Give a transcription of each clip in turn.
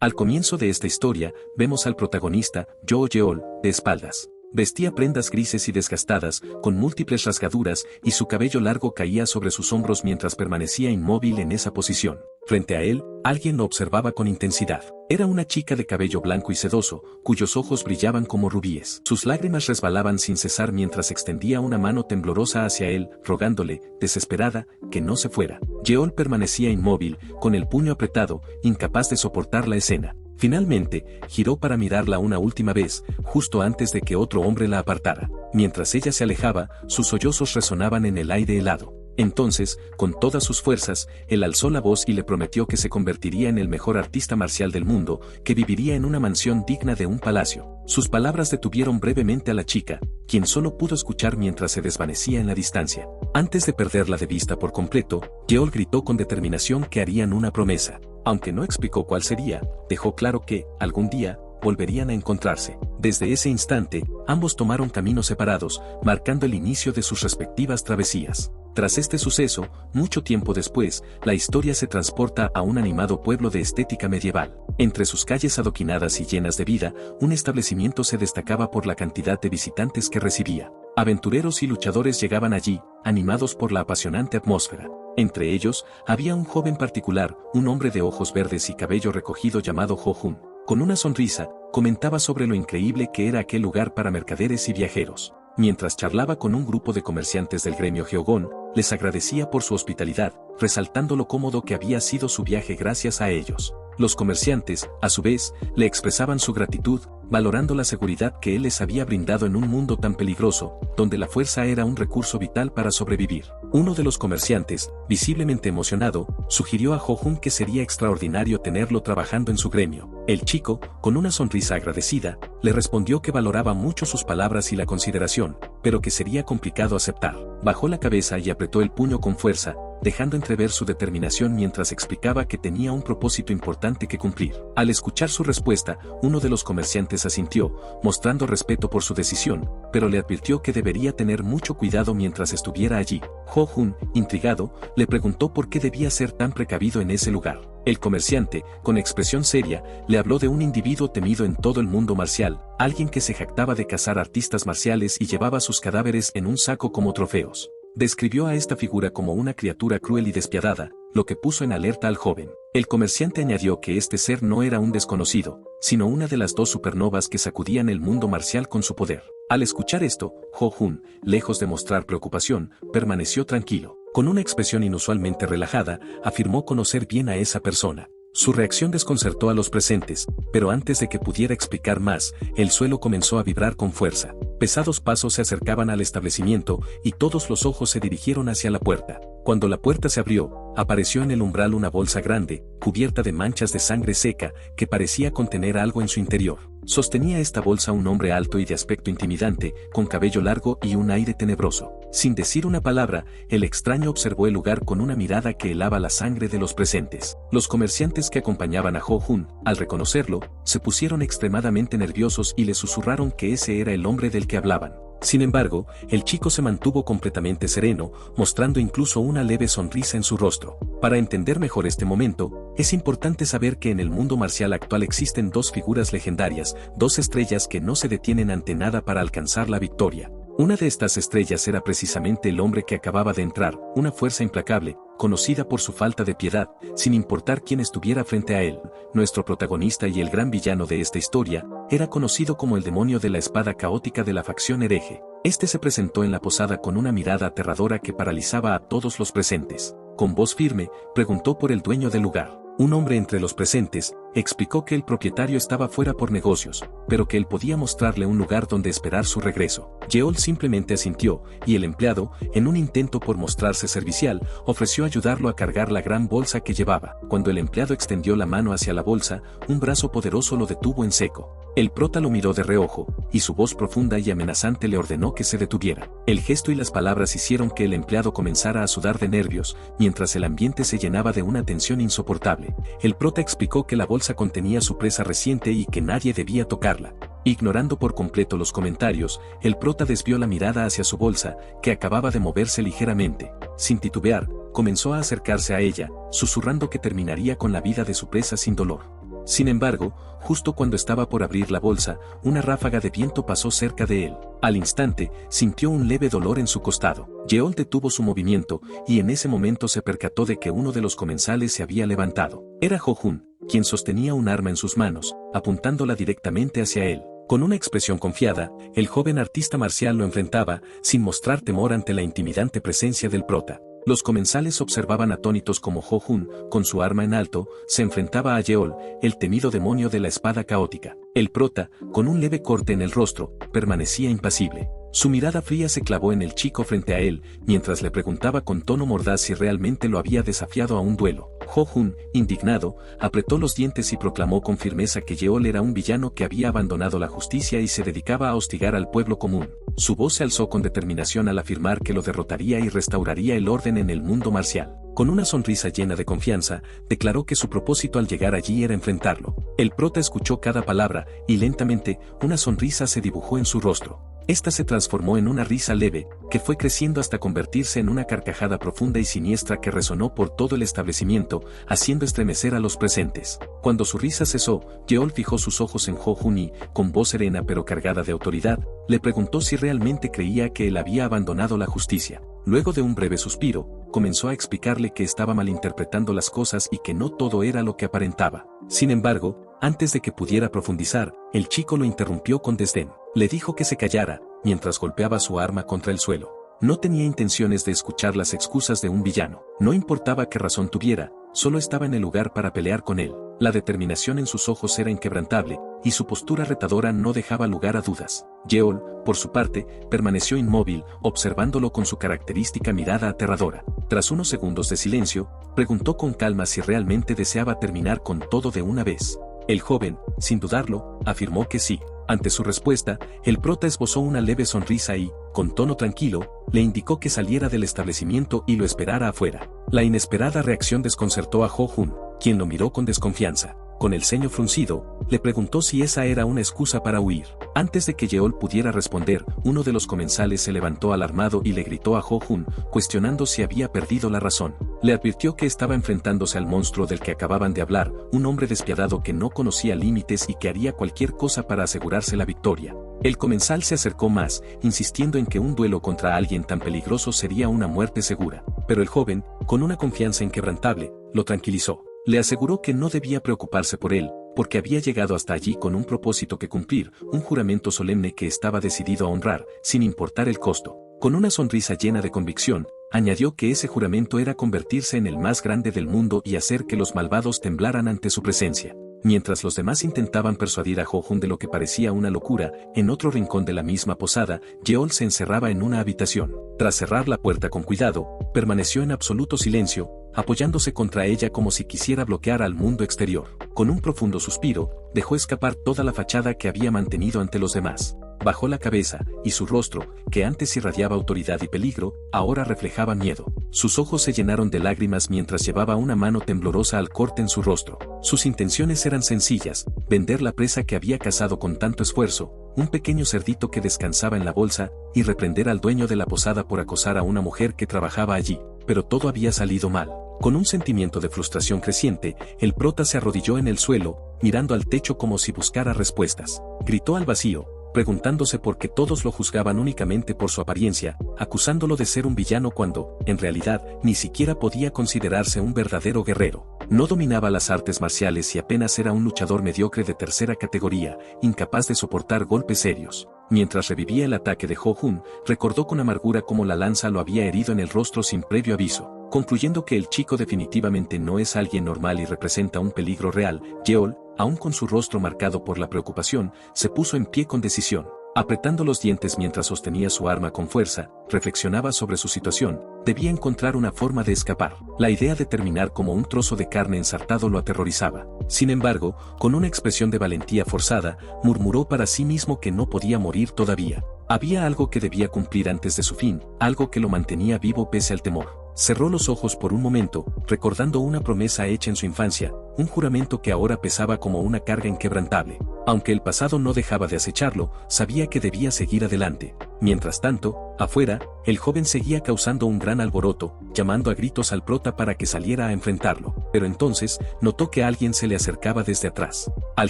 Al comienzo de esta historia, vemos al protagonista, Joo Yeol, de espaldas. Vestía prendas grises y desgastadas, con múltiples rasgaduras, y su cabello largo caía sobre sus hombros mientras permanecía inmóvil en esa posición. Frente a él, alguien lo observaba con intensidad. Era una chica de cabello blanco y sedoso, cuyos ojos brillaban como rubíes. Sus lágrimas resbalaban sin cesar mientras extendía una mano temblorosa hacia él, rogándole, desesperada, que no se fuera. Yeol permanecía inmóvil, con el puño apretado, incapaz de soportar la escena. Finalmente, giró para mirarla una última vez, justo antes de que otro hombre la apartara. Mientras ella se alejaba, sus sollozos resonaban en el aire helado. Entonces, con todas sus fuerzas, él alzó la voz y le prometió que se convertiría en el mejor artista marcial del mundo, que viviría en una mansión digna de un palacio. Sus palabras detuvieron brevemente a la chica, quien solo pudo escuchar mientras se desvanecía en la distancia. Antes de perderla de vista por completo, Yeol gritó con determinación que harían una promesa. Aunque no explicó cuál sería, dejó claro que, algún día, volverían a encontrarse. Desde ese instante, ambos tomaron caminos separados, marcando el inicio de sus respectivas travesías. Tras este suceso, mucho tiempo después, la historia se transporta a un animado pueblo de estética medieval. Entre sus calles adoquinadas y llenas de vida, un establecimiento se destacaba por la cantidad de visitantes que recibía. Aventureros y luchadores llegaban allí, animados por la apasionante atmósfera. Entre ellos, había un joven particular, un hombre de ojos verdes y cabello recogido llamado Jo-hun. Con una sonrisa, comentaba sobre lo increíble que era aquel lugar para mercaderes y viajeros. Mientras charlaba con un grupo de comerciantes del gremio Jeogón, les agradecía por su hospitalidad, resaltando lo cómodo que había sido su viaje gracias a ellos. Los comerciantes, a su vez, le expresaban su gratitud, valorando la seguridad que él les había brindado en un mundo tan peligroso, donde la fuerza era un recurso vital para sobrevivir. Uno de los comerciantes, visiblemente emocionado, sugirió a Jo-hun que sería extraordinario tenerlo trabajando en su gremio. El chico, con una sonrisa agradecida, le respondió que valoraba mucho sus palabras y la consideración, pero que sería complicado aceptar. Bajó la cabeza y apretó el puño con fuerza, dejando entrever su determinación mientras explicaba que tenía un propósito importante que cumplir. Al escuchar su respuesta, uno de los comerciantes asintió, mostrando respeto por su decisión, pero le advirtió que debería tener mucho cuidado mientras estuviera allí. Jo-hun, intrigado, le preguntó por qué debía ser tan precavido en ese lugar. El comerciante, con expresión seria, le habló de un individuo temido en todo el mundo marcial, alguien que se jactaba de cazar artistas marciales y llevaba sus cadáveres en un saco como trofeos. Describió a esta figura como una criatura cruel y despiadada, lo que puso en alerta al joven. El comerciante añadió que este ser no era un desconocido, sino una de las dos supernovas que sacudían el mundo marcial con su poder. Al escuchar esto, Jo-hun, lejos de mostrar preocupación, permaneció tranquilo. Con una expresión inusualmente relajada, afirmó conocer bien a esa persona. Su reacción desconcertó a los presentes, pero antes de que pudiera explicar más, el suelo comenzó a vibrar con fuerza. Pesados pasos se acercaban al establecimiento y todos los ojos se dirigieron hacia la puerta. Cuando la puerta se abrió, apareció en el umbral una bolsa grande, cubierta de manchas de sangre seca, que parecía contener algo en su interior. Sostenía esta bolsa un hombre alto y de aspecto intimidante, con cabello largo y un aire tenebroso. Sin decir una palabra, el extraño observó el lugar con una mirada que helaba la sangre de los presentes. Los comerciantes que acompañaban a Jo-hun, al reconocerlo, se pusieron extremadamente nerviosos y le susurraron que ese era el hombre del que hablaban. Sin embargo, el chico se mantuvo completamente sereno, mostrando incluso una leve sonrisa en su rostro. Para entender mejor este momento, es importante saber que en el mundo marcial actual existen dos figuras legendarias, dos estrellas que no se detienen ante nada para alcanzar la victoria. Una de estas estrellas era precisamente el hombre que acababa de entrar, una fuerza implacable, conocida por su falta de piedad, sin importar quién estuviera frente a él. Nuestro protagonista y el gran villano de esta historia, era conocido como el demonio de la espada caótica de la facción hereje. Este se presentó en la posada con una mirada aterradora que paralizaba a todos los presentes. Con voz firme, preguntó por el dueño del lugar. Un hombre entre los presentes, explicó que el propietario estaba fuera por negocios, pero que él podía mostrarle un lugar donde esperar su regreso. Yeol simplemente asintió, y el empleado, en un intento por mostrarse servicial, ofreció ayudarlo a cargar la gran bolsa que llevaba. Cuando el empleado extendió la mano hacia la bolsa, un brazo poderoso lo detuvo en seco. El prota lo miró de reojo, y su voz profunda y amenazante le ordenó que se detuviera. El gesto y las palabras hicieron que el empleado comenzara a sudar de nervios, mientras el ambiente se llenaba de una tensión insoportable. El prota explicó que la bolsa contenía su presa reciente y que nadie debía tocarla. Ignorando por completo los comentarios, el prota desvió la mirada hacia su bolsa, que acababa de moverse ligeramente. Sin titubear, comenzó a acercarse a ella, susurrando que terminaría con la vida de su presa sin dolor. Sin embargo, justo cuando estaba por abrir la bolsa, una ráfaga de viento pasó cerca de él. Al instante, sintió un leve dolor en su costado. Yeol detuvo su movimiento, y en ese momento se percató de que uno de los comensales se había levantado. Era Ho-Hun, quien sostenía un arma en sus manos, apuntándola directamente hacia él. Con una expresión confiada, el joven artista marcial lo enfrentaba, sin mostrar temor ante la intimidante presencia del prota. Los comensales observaban atónitos como Ho-Hun, con su arma en alto, se enfrentaba a Yeol, el temido demonio de la espada caótica. El prota, con un leve corte en el rostro, permanecía impasible. Su mirada fría se clavó en el chico frente a él, mientras le preguntaba con tono mordaz si realmente lo había desafiado a un duelo. Ho-Hun, indignado, apretó los dientes y proclamó con firmeza que Yeol era un villano que había abandonado la justicia y se dedicaba a hostigar al pueblo común. Su voz se alzó con determinación al afirmar que lo derrotaría y restauraría el orden en el mundo marcial. Con una sonrisa llena de confianza, declaró que su propósito al llegar allí era enfrentarlo. El prota escuchó cada palabra, y lentamente, una sonrisa se dibujó en su rostro. Esta se transformó en una risa leve, que fue creciendo hasta convertirse en una carcajada profunda y siniestra que resonó por todo el establecimiento, haciendo estremecer a los presentes. Cuando su risa cesó, Yeol fijó sus ojos en Ho-Hun y, con voz serena pero cargada de autoridad, le preguntó si realmente creía que él había abandonado la justicia. Luego de un breve suspiro, comenzó a explicarle que estaba malinterpretando las cosas y que no todo era lo que aparentaba. Sin embargo, antes de que pudiera profundizar, el chico lo interrumpió con desdén. Le dijo que se callara, mientras golpeaba su arma contra el suelo. No tenía intenciones de escuchar las excusas de un villano. No importaba qué razón tuviera, solo estaba en el lugar para pelear con él. La determinación en sus ojos era inquebrantable, y su postura retadora no dejaba lugar a dudas. Yeol, por su parte, permaneció inmóvil, observándolo con su característica mirada aterradora. Tras unos segundos de silencio, preguntó con calma si realmente deseaba terminar con todo de una vez. El joven, sin dudarlo, afirmó que sí. Ante su respuesta, el prota esbozó una leve sonrisa y, con tono tranquilo, le indicó que saliera del establecimiento y lo esperara afuera. La inesperada reacción desconcertó a Ho-Hun, quien lo miró con desconfianza. Con el ceño fruncido, le preguntó si esa era una excusa para huir. Antes de que Yeol pudiera responder, uno de los comensales se levantó alarmado y le gritó a Ho-Hun, cuestionando si había perdido la razón. Le advirtió que estaba enfrentándose al monstruo del que acababan de hablar, un hombre despiadado que no conocía límites y que haría cualquier cosa para asegurarse la victoria. El comensal se acercó más, insistiendo en que un duelo contra alguien tan peligroso sería una muerte segura. Pero el joven, con una confianza inquebrantable, lo tranquilizó. Le aseguró que no debía preocuparse por él, porque había llegado hasta allí con un propósito que cumplir, un juramento solemne que estaba decidido a honrar, sin importar el costo. Con una sonrisa llena de convicción, añadió que ese juramento era convertirse en el más grande del mundo y hacer que los malvados temblaran ante su presencia. Mientras los demás intentaban persuadir a Ho-Hun de lo que parecía una locura, en otro rincón de la misma posada, Yeol se encerraba en una habitación. Tras cerrar la puerta con cuidado, permaneció en absoluto silencio, apoyándose contra ella como si quisiera bloquear al mundo exterior. Con un profundo suspiro, dejó escapar toda la fachada que había mantenido ante los demás. Bajó la cabeza, y su rostro, que antes irradiaba autoridad y peligro, ahora reflejaba miedo. Sus ojos se llenaron de lágrimas mientras llevaba una mano temblorosa al corte en su rostro. Sus intenciones eran sencillas: vender la presa que había cazado con tanto esfuerzo, un pequeño cerdito que descansaba en la bolsa, y reprender al dueño de la posada por acosar a una mujer que trabajaba allí. Pero todo había salido mal. Con un sentimiento de frustración creciente, el prota se arrodilló en el suelo, mirando al techo como si buscara respuestas. Gritó al vacío, preguntándose por qué todos lo juzgaban únicamente por su apariencia, acusándolo de ser un villano cuando, en realidad, ni siquiera podía considerarse un verdadero guerrero. No dominaba las artes marciales y apenas era un luchador mediocre de tercera categoría, incapaz de soportar golpes serios. Mientras revivía el ataque de Ho-Hun, recordó con amargura cómo la lanza lo había herido en el rostro sin previo aviso. Concluyendo que el chico definitivamente no es alguien normal y representa un peligro real, Yeol, aún con su rostro marcado por la preocupación, se puso en pie con decisión. Apretando los dientes mientras sostenía su arma con fuerza, reflexionaba sobre su situación. Debía encontrar una forma de escapar. La idea de terminar como un trozo de carne ensartado lo aterrorizaba. Sin embargo, con una expresión de valentía forzada, murmuró para sí mismo que no podía morir todavía. Había algo que debía cumplir antes de su fin, algo que lo mantenía vivo pese al temor. Cerró los ojos por un momento, recordando una promesa hecha en su infancia, un juramento que ahora pesaba como una carga inquebrantable. Aunque el pasado no dejaba de acecharlo, sabía que debía seguir adelante. Mientras tanto, Afuera, el joven seguía causando un gran alboroto, llamando a gritos al prota para que saliera a enfrentarlo, pero entonces, notó que alguien se le acercaba desde atrás. Al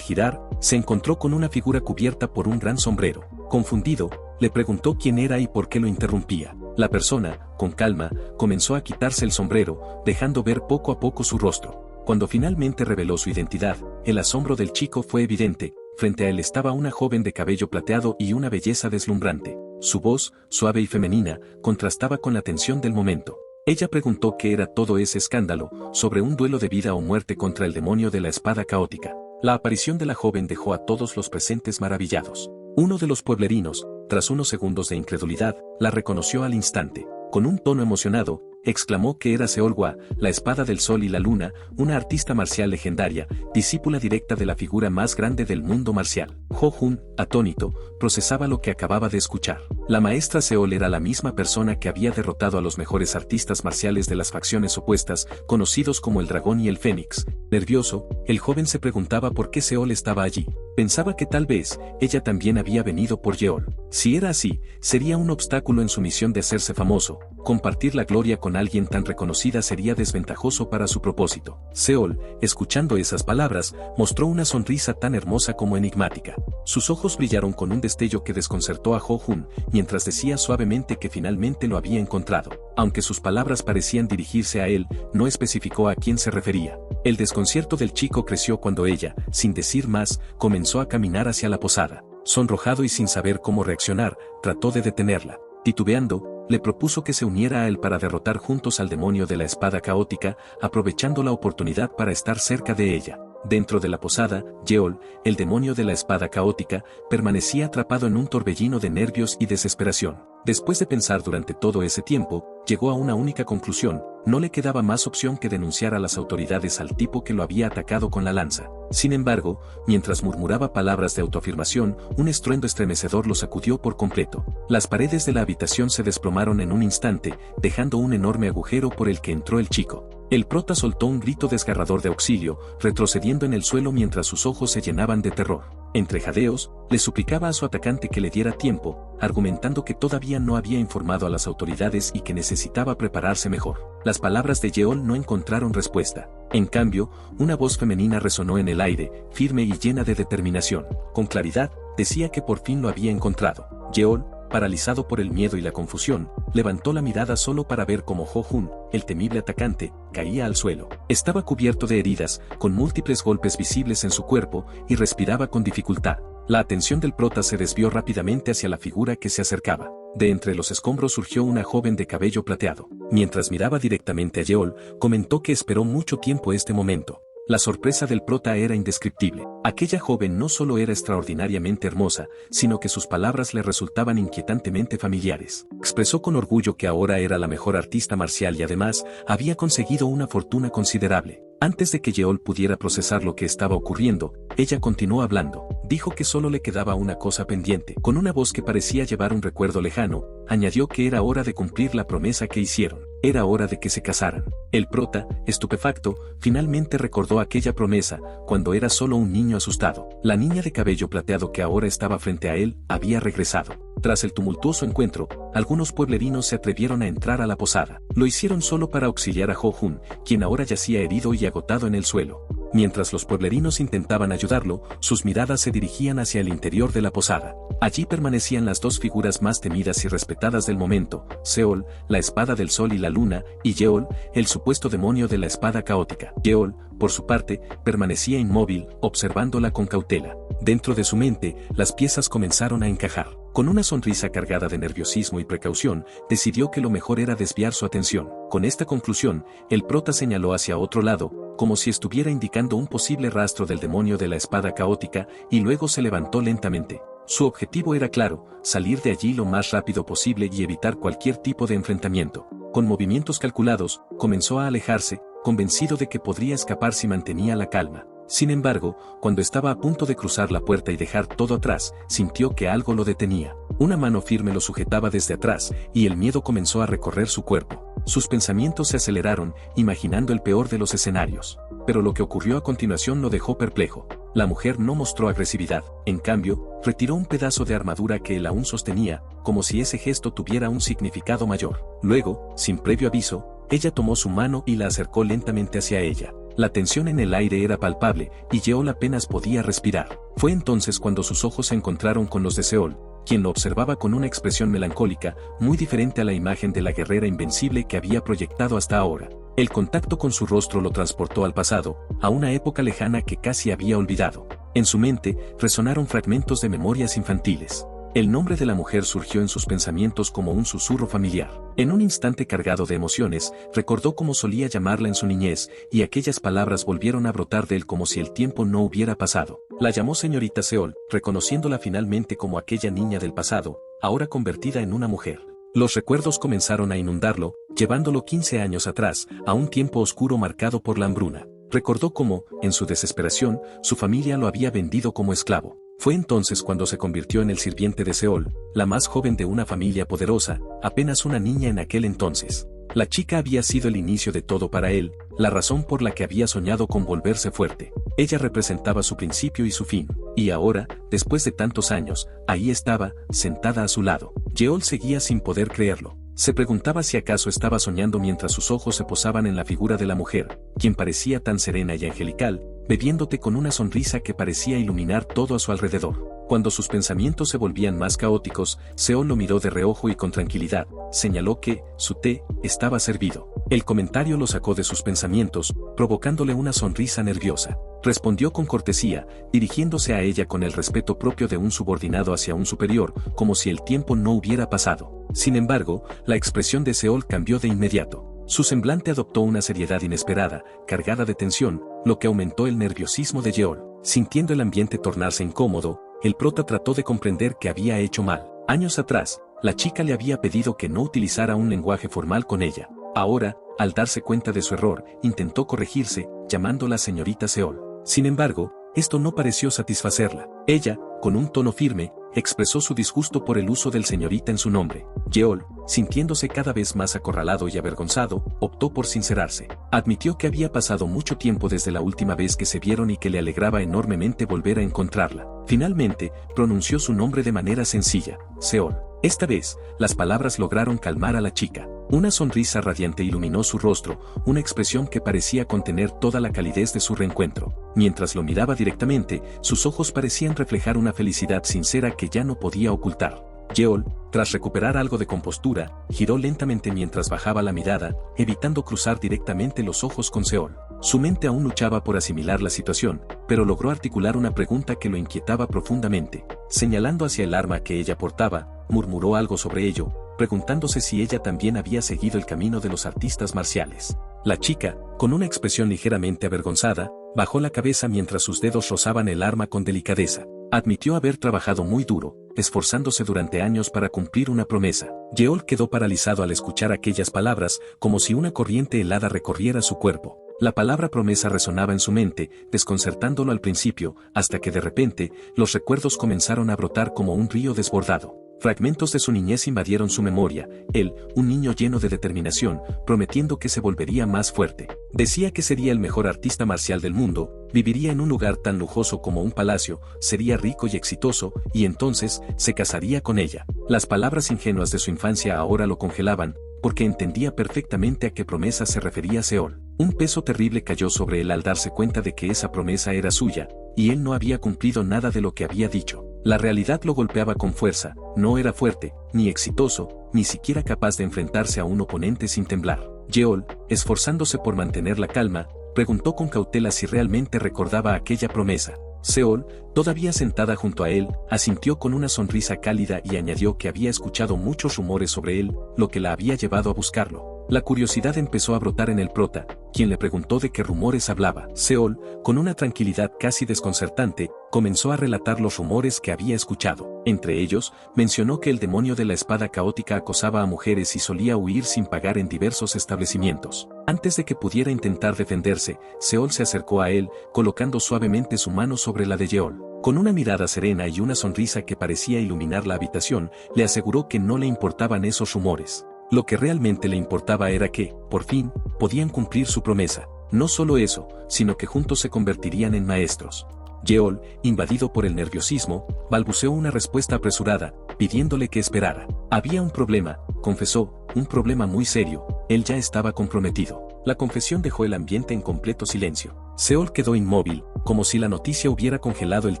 girar, se encontró con una figura cubierta por un gran sombrero. Confundido, le preguntó quién era y por qué lo interrumpía. La persona, con calma, comenzó a quitarse el sombrero, dejando ver poco a poco su rostro. Cuando finalmente reveló su identidad, el asombro del chico fue evidente. Frente a él estaba una joven de cabello plateado y una belleza deslumbrante. Su voz, suave y femenina, contrastaba con la tensión del momento. Ella preguntó qué era todo ese escándalo, sobre un duelo de vida o muerte contra el demonio de la espada caótica. La aparición de la joven dejó a todos los presentes maravillados. Uno de los pueblerinos, tras unos segundos de incredulidad, la reconoció al instante. Con un tono emocionado, exclamó que era Seolhua, la espada del sol y la luna, una artista marcial legendaria, discípula directa de la figura más grande del mundo marcial. Ho-jun, atónito, procesaba lo que acababa de escuchar. La maestra Seol era la misma persona que había derrotado a los mejores artistas marciales de las facciones opuestas, conocidos como el dragón y el fénix. Nervioso, el joven se preguntaba por qué Seol estaba allí. Pensaba que tal vez, ella también había venido por Yeol. Si era así, sería un obstáculo en su misión de hacerse famoso. Compartir la gloria con alguien tan reconocida sería desventajoso para su propósito. Seol, escuchando esas palabras, mostró una sonrisa tan hermosa como enigmática. Sus ojos brillaron con un destello que desconcertó a Ho-jun, mientras decía suavemente que finalmente lo había encontrado. Aunque sus palabras parecían dirigirse a él, no especificó a quién se refería. El desconcierto del chico creció cuando ella, sin decir más, comenzó a caminar hacia la posada. Sonrojado y sin saber cómo reaccionar, trató de detenerla. Titubeando, le propuso que se uniera a él para derrotar juntos al demonio de la espada caótica, aprovechando la oportunidad para estar cerca de ella. Dentro de la posada, Yeol, el demonio de la espada caótica, permanecía atrapado en un torbellino de nervios y desesperación. Después de pensar durante todo ese tiempo, llegó a una única conclusión: no le quedaba más opción que denunciar a las autoridades al tipo que lo había atacado con la lanza. Sin embargo, mientras murmuraba palabras de autoafirmación, un estruendo estremecedor lo sacudió por completo. Las paredes de la habitación se desplomaron en un instante, dejando un enorme agujero por el que entró el chico. El prota soltó un grito desgarrador de auxilio, retrocediendo en el suelo mientras sus ojos se llenaban de terror. Entre jadeos, le suplicaba a su atacante que le diera tiempo, argumentando que todavía no había informado a las autoridades y que necesitaba prepararse mejor. Las palabras de Yeol no encontraron respuesta. En cambio, una voz femenina resonó en el aire, firme y llena de determinación. Con claridad, decía que por fin lo había encontrado. Yeol, paralizado por el miedo y la confusión, levantó la mirada solo para ver cómo Ho-jun, el temible atacante, caía al suelo. Estaba cubierto de heridas, con múltiples golpes visibles en su cuerpo, y respiraba con dificultad. La atención del prota se desvió rápidamente hacia la figura que se acercaba. De entre los escombros surgió una joven de cabello plateado. Mientras miraba directamente a Yeol, comentó que esperó mucho tiempo este momento. La sorpresa del prota era indescriptible. Aquella joven no solo era extraordinariamente hermosa, sino que sus palabras le resultaban inquietantemente familiares. Expresó con orgullo que ahora era la mejor artista marcial y además, había conseguido una fortuna considerable. Antes de que Yeol pudiera procesar lo que estaba ocurriendo, ella continuó hablando. Dijo que solo le quedaba una cosa pendiente. Con una voz que parecía llevar un recuerdo lejano, añadió que era hora de cumplir la promesa que hicieron. Era hora de que se casaran. El prota, estupefacto, finalmente recordó aquella promesa, cuando era solo un niño asustado. La niña de cabello plateado que ahora estaba frente a él, había regresado. Tras el tumultuoso encuentro, algunos pueblerinos se atrevieron a entrar a la posada. Lo hicieron solo para auxiliar a Ho-jun, quien ahora yacía herido y agotado en el suelo. Mientras los pueblerinos intentaban ayudarlo, sus miradas se dirigían hacia el interior de la posada. Allí permanecían las dos figuras más temidas y respetadas del momento: Seol, la espada del sol y la luna, y Yeol, el supuesto demonio de la espada caótica. Yeol, por su parte, permanecía inmóvil, observándola con cautela. Dentro de su mente, las piezas comenzaron a encajar. Con una sonrisa cargada de nerviosismo y precaución, decidió que lo mejor era desviar su atención. Con esta conclusión, el prota señaló hacia otro lado, como si estuviera indicando un posible rastro del demonio de la espada caótica, y luego se levantó lentamente. Su objetivo era claro: salir de allí lo más rápido posible y evitar cualquier tipo de enfrentamiento. Con movimientos calculados, comenzó a alejarse, convencido de que podría escapar si mantenía la calma. Sin embargo, cuando estaba a punto de cruzar la puerta y dejar todo atrás, sintió que algo lo detenía. Una mano firme lo sujetaba desde atrás, y el miedo comenzó a recorrer su cuerpo. Sus pensamientos se aceleraron, imaginando el peor de los escenarios. Pero lo que ocurrió a continuación lo dejó perplejo. La mujer no mostró agresividad, en cambio, retiró un pedazo de armadura que él aún sostenía, como si ese gesto tuviera un significado mayor. Luego, sin previo aviso, ella tomó su mano y la acercó lentamente hacia ella. La tensión en el aire era palpable, y Yeol apenas podía respirar. Fue entonces cuando sus ojos se encontraron con los de Seol, quien lo observaba con una expresión melancólica, muy diferente a la imagen de la guerrera invencible que había proyectado hasta ahora. El contacto con su rostro lo transportó al pasado, a una época lejana que casi había olvidado. En su mente, resonaron fragmentos de memorias infantiles. El nombre de la mujer surgió en sus pensamientos como un susurro familiar. En un instante cargado de emociones, recordó cómo solía llamarla en su niñez, y aquellas palabras volvieron a brotar de él como si el tiempo no hubiera pasado. La llamó señorita Seol, reconociéndola finalmente como aquella niña del pasado, ahora convertida en una mujer. Los recuerdos comenzaron a inundarlo, llevándolo 15 años atrás, a un tiempo oscuro marcado por la hambruna. Recordó cómo, en su desesperación, su familia lo había vendido como esclavo. Fue entonces cuando se convirtió en el sirviente de Seol, la más joven de una familia poderosa, apenas una niña en aquel entonces. La chica había sido el inicio de todo para él, la razón por la que había soñado con volverse fuerte. Ella representaba su principio y su fin. Y ahora, después de tantos años, ahí estaba, sentada a su lado. Yeol seguía sin poder creerlo. Se preguntaba si acaso estaba soñando mientras sus ojos se posaban en la figura de la mujer, quien parecía tan serena y angelical, bebiéndote con una sonrisa que parecía iluminar todo a su alrededor. Cuando sus pensamientos se volvían más caóticos, Seol lo miró de reojo y con tranquilidad, señaló que, su té, estaba servido. El comentario lo sacó de sus pensamientos, provocándole una sonrisa nerviosa. Respondió con cortesía, dirigiéndose a ella con el respeto propio de un subordinado hacia un superior, como si el tiempo no hubiera pasado. Sin embargo, la expresión de Seol cambió de inmediato. Su semblante adoptó una seriedad inesperada, cargada de tensión, lo que aumentó el nerviosismo de Yeol. Sintiendo el ambiente tornarse incómodo, el prota trató de comprender que había hecho mal. Años atrás, la chica le había pedido que no utilizara un lenguaje formal con ella. Ahora, al darse cuenta de su error, intentó corregirse, llamándola señorita Seol. Sin embargo, esto no pareció satisfacerla. Ella, con un tono firme, expresó su disgusto por el uso del señorita en su nombre. Yeol, sintiéndose cada vez más acorralado y avergonzado, optó por sincerarse. Admitió que había pasado mucho tiempo desde la última vez que se vieron y que le alegraba enormemente volver a encontrarla. Finalmente, pronunció su nombre de manera sencilla, Seol. Esta vez, las palabras lograron calmar a la chica. Una sonrisa radiante iluminó su rostro, una expresión que parecía contener toda la calidez de su reencuentro. Mientras lo miraba directamente, sus ojos parecían reflejar una felicidad sincera que ya no podía ocultar. Yeol, tras recuperar algo de compostura, giró lentamente mientras bajaba la mirada, evitando cruzar directamente los ojos con Seol. Su mente aún luchaba por asimilar la situación, pero logró articular una pregunta que lo inquietaba profundamente. Señalando hacia el arma que ella portaba, murmuró algo sobre ello, preguntándose si ella también había seguido el camino de los artistas marciales. La chica, con una expresión ligeramente avergonzada, bajó la cabeza mientras sus dedos rozaban el arma con delicadeza. Admitió haber trabajado muy duro, esforzándose durante años para cumplir una promesa. Yeol quedó paralizado al escuchar aquellas palabras, como si una corriente helada recorriera su cuerpo. La palabra promesa resonaba en su mente, desconcertándolo al principio, hasta que de repente, los recuerdos comenzaron a brotar como un río desbordado. Fragmentos de su niñez invadieron su memoria, él, un niño lleno de determinación, prometiendo que se volvería más fuerte. Decía que sería el mejor artista marcial del mundo, viviría en un lugar tan lujoso como un palacio, sería rico y exitoso, y entonces, se casaría con ella. Las palabras ingenuas de su infancia ahora lo congelaban, porque entendía perfectamente a qué promesa se refería Seol. Un peso terrible cayó sobre él al darse cuenta de que esa promesa era suya, y él no había cumplido nada de lo que había dicho. La realidad lo golpeaba con fuerza, no era fuerte, ni exitoso, ni siquiera capaz de enfrentarse a un oponente sin temblar. Yeol, esforzándose por mantener la calma, preguntó con cautela si realmente recordaba aquella promesa. Seol, todavía sentada junto a él, asintió con una sonrisa cálida y añadió que había escuchado muchos rumores sobre él, lo que la había llevado a buscarlo. La curiosidad empezó a brotar en el prota, quien le preguntó de qué rumores hablaba. Seol, con una tranquilidad casi desconcertante, comenzó a relatar los rumores que había escuchado. Entre ellos, mencionó que el demonio de la espada caótica acosaba a mujeres y solía huir sin pagar en diversos establecimientos. Antes de que pudiera intentar defenderse, Seol se acercó a él, colocando suavemente su mano sobre la de Yeol. Con una mirada serena y una sonrisa que parecía iluminar la habitación, le aseguró que no le importaban esos rumores. Lo que realmente le importaba era que, por fin, podían cumplir su promesa. No solo eso, sino que juntos se convertirían en maestros. Yeol, invadido por el nerviosismo, balbuceó una respuesta apresurada, pidiéndole que esperara. Había un problema, confesó, un problema muy serio, él ya estaba comprometido. La confesión dejó el ambiente en completo silencio. Seol quedó inmóvil, como si la noticia hubiera congelado el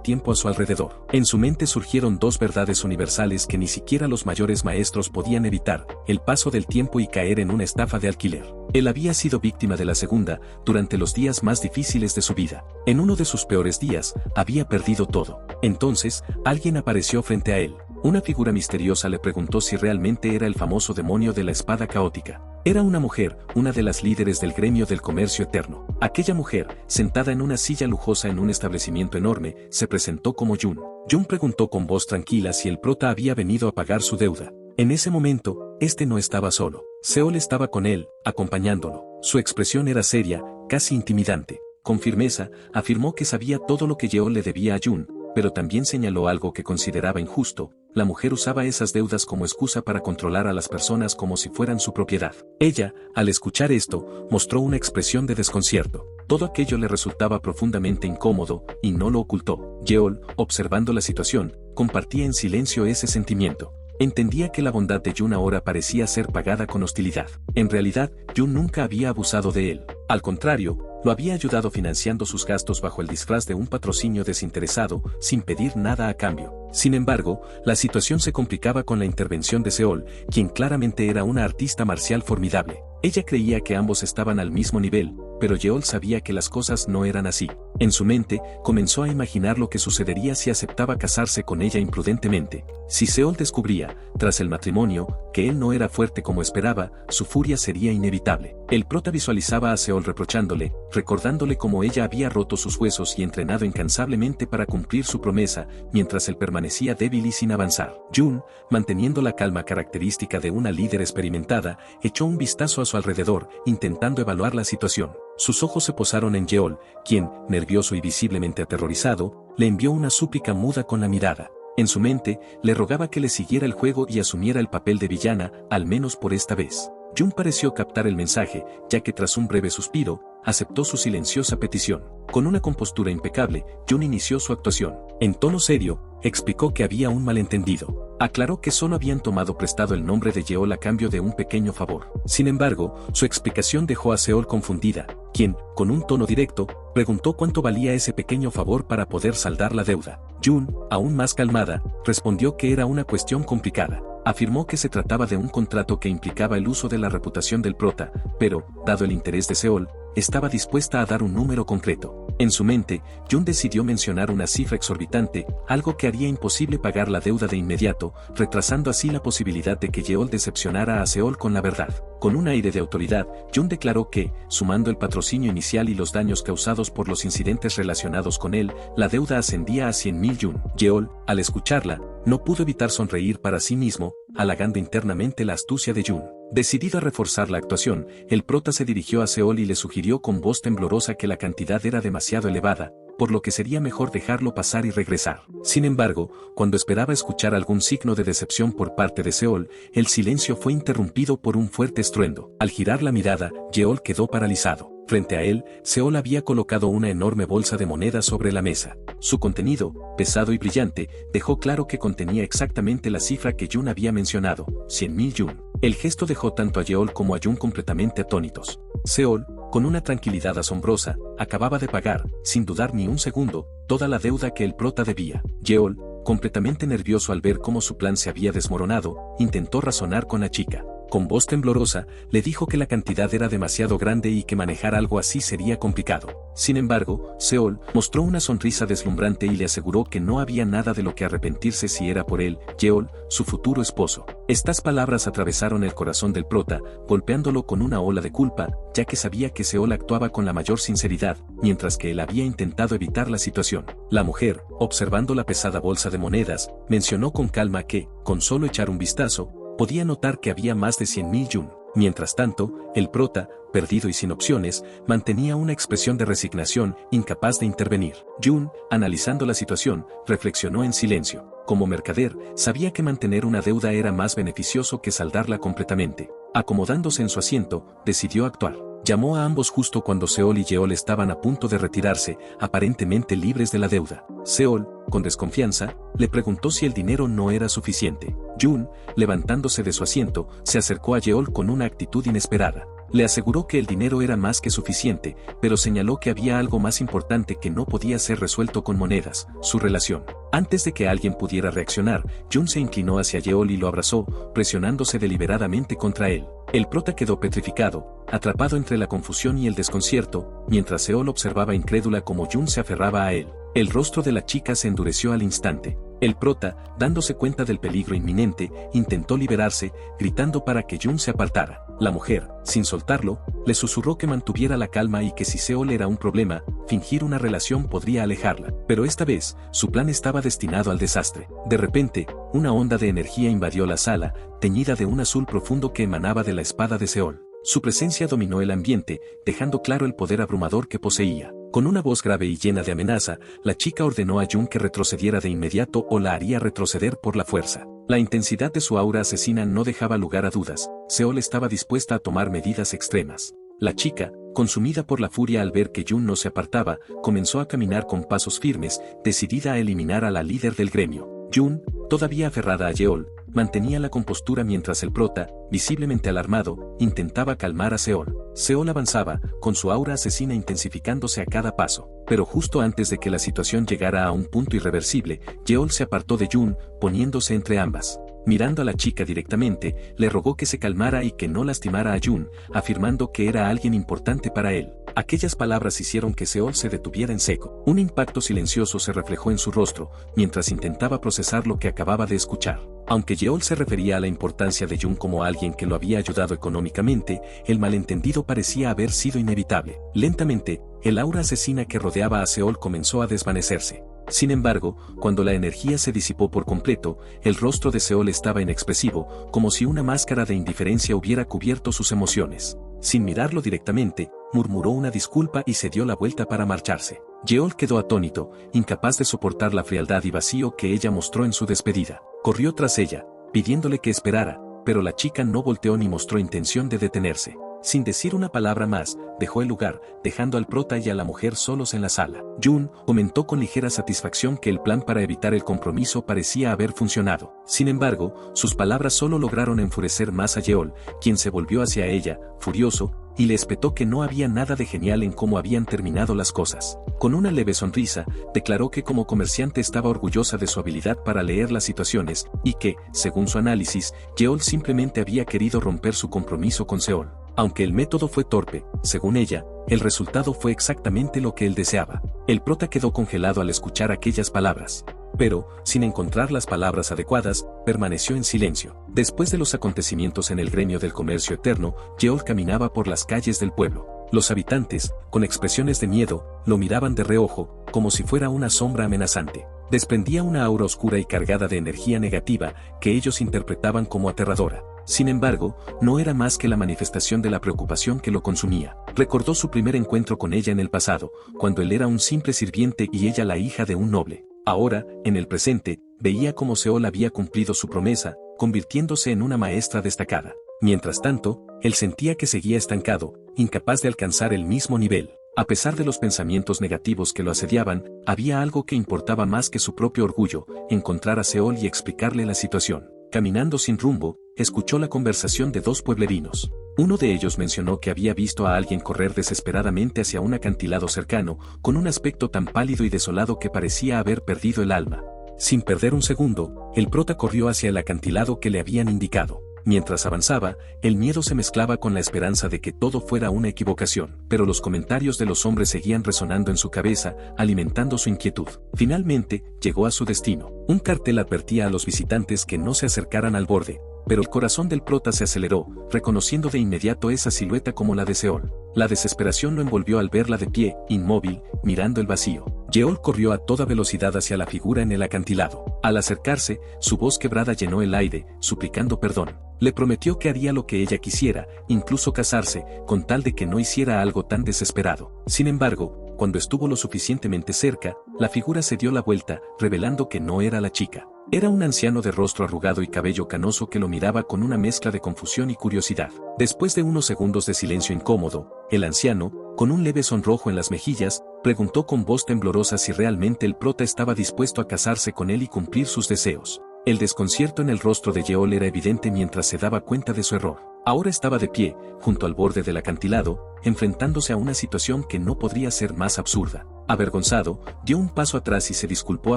tiempo a su alrededor. En su mente surgieron dos verdades universales que ni siquiera los mayores maestros podían evitar: el paso del tiempo y caer en una estafa de alquiler. Él había sido víctima de la segunda, durante los días más difíciles de su vida. En uno de sus peores días, había perdido todo. Entonces, alguien apareció frente a él. Una figura misteriosa le preguntó si realmente era el famoso demonio de la espada caótica. Era una mujer, una de las líderes del gremio del comercio eterno. Aquella mujer, sentada en una silla lujosa en un establecimiento enorme, se presentó como Jun. Jun preguntó con voz tranquila si el prota había venido a pagar su deuda. En ese momento, este no estaba solo. Seol estaba con él, acompañándolo. Su expresión era seria, casi intimidante. Con firmeza, afirmó que sabía todo lo que Yeol le debía a Jun, pero también señaló algo que consideraba injusto: la mujer usaba esas deudas como excusa para controlar a las personas como si fueran su propiedad. Ella, al escuchar esto, mostró una expresión de desconcierto. Todo aquello le resultaba profundamente incómodo, y no lo ocultó. Yeol, observando la situación, compartía en silencio ese sentimiento. Entendía que la bondad de Jun ahora parecía ser pagada con hostilidad. En realidad, Jun nunca había abusado de él. Al contrario, lo había ayudado financiando sus gastos bajo el disfraz de un patrocinio desinteresado, sin pedir nada a cambio. Sin embargo, la situación se complicaba con la intervención de Seol, quien claramente era una artista marcial formidable. Ella creía que ambos estaban al mismo nivel, pero Yeol sabía que las cosas no eran así. En su mente, comenzó a imaginar lo que sucedería si aceptaba casarse con ella imprudentemente. Si Seol descubría, tras el matrimonio, que él no era fuerte como esperaba, su furia sería inevitable. El prota visualizaba a Seol reprochándole, recordándole cómo ella había roto sus huesos y entrenado incansablemente para cumplir su promesa, mientras él permanecía débil y sin avanzar. Jun, manteniendo la calma característica de una líder experimentada, echó un vistazo a su alrededor, intentando evaluar la situación. Sus ojos se posaron en Yeol, quien, nervioso y visiblemente aterrorizado, le envió una súplica muda con la mirada. En su mente, le rogaba que le siguiera el juego y asumiera el papel de villana, al menos por esta vez. Jun pareció captar el mensaje, ya que tras un breve suspiro, aceptó su silenciosa petición. Con una compostura impecable, Jun inició su actuación. En tono serio, explicó que había un malentendido. Aclaró que solo habían tomado prestado el nombre de Yeol a cambio de un pequeño favor. Sin embargo, su explicación dejó a Seol confundida, quien, con un tono directo, preguntó cuánto valía ese pequeño favor para poder saldar la deuda. Jun, aún más calmada, respondió que era una cuestión complicada. Afirmó que se trataba de un contrato que implicaba el uso de la reputación del prota, pero, dado el interés de Seol, estaba dispuesta a dar un número concreto. En su mente, Jun decidió mencionar una cifra exorbitante, algo que haría imposible pagar la deuda de inmediato, retrasando así la posibilidad de que Yeol decepcionara a Seol con la verdad. Con un aire de autoridad, Jun declaró que, sumando el patrocinio inicial y los daños causados por los incidentes relacionados con él, la deuda ascendía a 100.000 Jun. Yeol, al escucharla, no pudo evitar sonreír para sí mismo, halagando internamente la astucia de Jun. Decidido a reforzar la actuación, el prota se dirigió a Seol y le sugirió con voz temblorosa que la cantidad era demasiado elevada, por lo que sería mejor dejarlo pasar y regresar. Sin embargo, cuando esperaba escuchar algún signo de decepción por parte de Seol, el silencio fue interrumpido por un fuerte estruendo. Al girar la mirada, Yeol quedó paralizado. Frente a él, Seol había colocado una enorme bolsa de monedas sobre la mesa. Su contenido, pesado y brillante, dejó claro que contenía exactamente la cifra que Jun había mencionado, 100.000 Jun. El gesto dejó tanto a Yeol como a Jun completamente atónitos. Seol, con una tranquilidad asombrosa, acababa de pagar, sin dudar ni un segundo, toda la deuda que el prota debía. Yeol, completamente nervioso al ver cómo su plan se había desmoronado, intentó razonar con la chica. Con voz temblorosa, le dijo que la cantidad era demasiado grande y que manejar algo así sería complicado. Sin embargo, Seol mostró una sonrisa deslumbrante y le aseguró que no había nada de lo que arrepentirse si era por él, Yeol, su futuro esposo. Estas palabras atravesaron el corazón del prota, golpeándolo con una ola de culpa, ya que sabía que Seol actuaba con la mayor sinceridad, mientras que él había intentado evitar la situación. La mujer, observando la pesada bolsa de monedas, mencionó con calma que, con solo echar un vistazo, podía notar que había más de 100.000 yun. Mientras tanto, el prota, perdido y sin opciones, mantenía una expresión de resignación, incapaz de intervenir. Jun, analizando la situación, reflexionó en silencio. Como mercader, sabía que mantener una deuda era más beneficioso que saldarla completamente. Acomodándose en su asiento, decidió actuar. Llamó a ambos justo cuando Seol y Yeol estaban a punto de retirarse, aparentemente libres de la deuda. Seol, con desconfianza, le preguntó si el dinero no era suficiente. Jun, levantándose de su asiento, se acercó a Yeol con una actitud inesperada. Le aseguró que el dinero era más que suficiente, pero señaló que había algo más importante que no podía ser resuelto con monedas, su relación. Antes de que alguien pudiera reaccionar, Jun se inclinó hacia Yeol y lo abrazó, presionándose deliberadamente contra él. El prota quedó petrificado, atrapado entre la confusión y el desconcierto, mientras Seol observaba incrédula cómo Jun se aferraba a él. El rostro de la chica se endureció al instante. El prota, dándose cuenta del peligro inminente, intentó liberarse, gritando para que Jun se apartara. La mujer, sin soltarlo, le susurró que mantuviera la calma y que si Seol era un problema, fingir una relación podría alejarla. Pero esta vez, su plan estaba destinado al desastre. De repente, una onda de energía invadió la sala, teñida de un azul profundo que emanaba de la espada de Seol. Su presencia dominó el ambiente, dejando claro el poder abrumador que poseía. Con una voz grave y llena de amenaza, la chica ordenó a Jun que retrocediera de inmediato o la haría retroceder por la fuerza. La intensidad de su aura asesina no dejaba lugar a dudas. Seol estaba dispuesta a tomar medidas extremas. La chica, consumida por la furia al ver que Jun no se apartaba, comenzó a caminar con pasos firmes, decidida a eliminar a la líder del gremio. Jun, todavía aferrada a Yeol, mantenía la compostura mientras el prota, visiblemente alarmado, intentaba calmar a Seol. Seol avanzaba, con su aura asesina intensificándose a cada paso. Pero justo antes de que la situación llegara a un punto irreversible, Yeol se apartó de Jun, poniéndose entre ambas. Mirando a la chica directamente, le rogó que se calmara y que no lastimara a Jun, afirmando que era alguien importante para él. Aquellas palabras hicieron que Seol se detuviera en seco. Un impacto silencioso se reflejó en su rostro, mientras intentaba procesar lo que acababa de escuchar. Aunque Yeol se refería a la importancia de Jun como alguien que lo había ayudado económicamente, el malentendido parecía haber sido inevitable. Lentamente, el aura asesina que rodeaba a Seol comenzó a desvanecerse. Sin embargo, cuando la energía se disipó por completo, el rostro de Seol estaba inexpresivo, como si una máscara de indiferencia hubiera cubierto sus emociones. Sin mirarlo directamente, murmuró una disculpa y se dio la vuelta para marcharse. Yeol quedó atónito, incapaz de soportar la frialdad y vacío que ella mostró en su despedida. Corrió tras ella, pidiéndole que esperara, pero la chica no volteó ni mostró intención de detenerse. Sin decir una palabra más, dejó el lugar, dejando al prota y a la mujer solos en la sala. Jun comentó con ligera satisfacción que el plan para evitar el compromiso parecía haber funcionado. Sin embargo, sus palabras solo lograron enfurecer más a Yeol, quien se volvió hacia ella, furioso, y le espetó que no había nada de genial en cómo habían terminado las cosas. Con una leve sonrisa, declaró que como comerciante estaba orgullosa de su habilidad para leer las situaciones, y que, según su análisis, Yeol simplemente había querido romper su compromiso con Seol. Aunque el método fue torpe, según ella, el resultado fue exactamente lo que él deseaba. El prota quedó congelado al escuchar aquellas palabras. Pero, sin encontrar las palabras adecuadas, permaneció en silencio. Después de los acontecimientos en el gremio del comercio eterno, Yeol caminaba por las calles del pueblo. Los habitantes, con expresiones de miedo, lo miraban de reojo, como si fuera una sombra amenazante. Desprendía una aura oscura y cargada de energía negativa, que ellos interpretaban como aterradora. Sin embargo, no era más que la manifestación de la preocupación que lo consumía. Recordó su primer encuentro con ella en el pasado, cuando él era un simple sirviente y ella la hija de un noble. Ahora, en el presente, veía cómo Seol había cumplido su promesa, convirtiéndose en una maestra destacada. Mientras tanto, él sentía que seguía estancado, incapaz de alcanzar el mismo nivel. A pesar de los pensamientos negativos que lo asediaban, había algo que importaba más que su propio orgullo: encontrar a Seol y explicarle la situación. Caminando sin rumbo, escuchó la conversación de dos pueblerinos. Uno de ellos mencionó que había visto a alguien correr desesperadamente hacia un acantilado cercano, con un aspecto tan pálido y desolado que parecía haber perdido el alma. Sin perder un segundo, el prota corrió hacia el acantilado que le habían indicado. Mientras avanzaba, el miedo se mezclaba con la esperanza de que todo fuera una equivocación, pero los comentarios de los hombres seguían resonando en su cabeza, alimentando su inquietud. Finalmente, llegó a su destino. Un cartel advertía a los visitantes que no se acercaran al borde, pero el corazón del prota se aceleró, reconociendo de inmediato esa silueta como la de Seol. La desesperación lo envolvió al verla de pie, inmóvil, mirando el vacío. Yeol corrió a toda velocidad hacia la figura en el acantilado. Al acercarse, su voz quebrada llenó el aire, suplicando perdón. Le prometió que haría lo que ella quisiera, incluso casarse, con tal de que no hiciera algo tan desesperado. Sin embargo, cuando estuvo lo suficientemente cerca, la figura se dio la vuelta, revelando que no era la chica. Era un anciano de rostro arrugado y cabello canoso que lo miraba con una mezcla de confusión y curiosidad. Después de unos segundos de silencio incómodo, el anciano, con un leve sonrojo en las mejillas, preguntó con voz temblorosa si realmente el prota estaba dispuesto a casarse con él y cumplir sus deseos. El desconcierto en el rostro de Yeol era evidente mientras se daba cuenta de su error. Ahora estaba de pie, junto al borde del acantilado, enfrentándose a una situación que no podría ser más absurda. Avergonzado, dio un paso atrás y se disculpó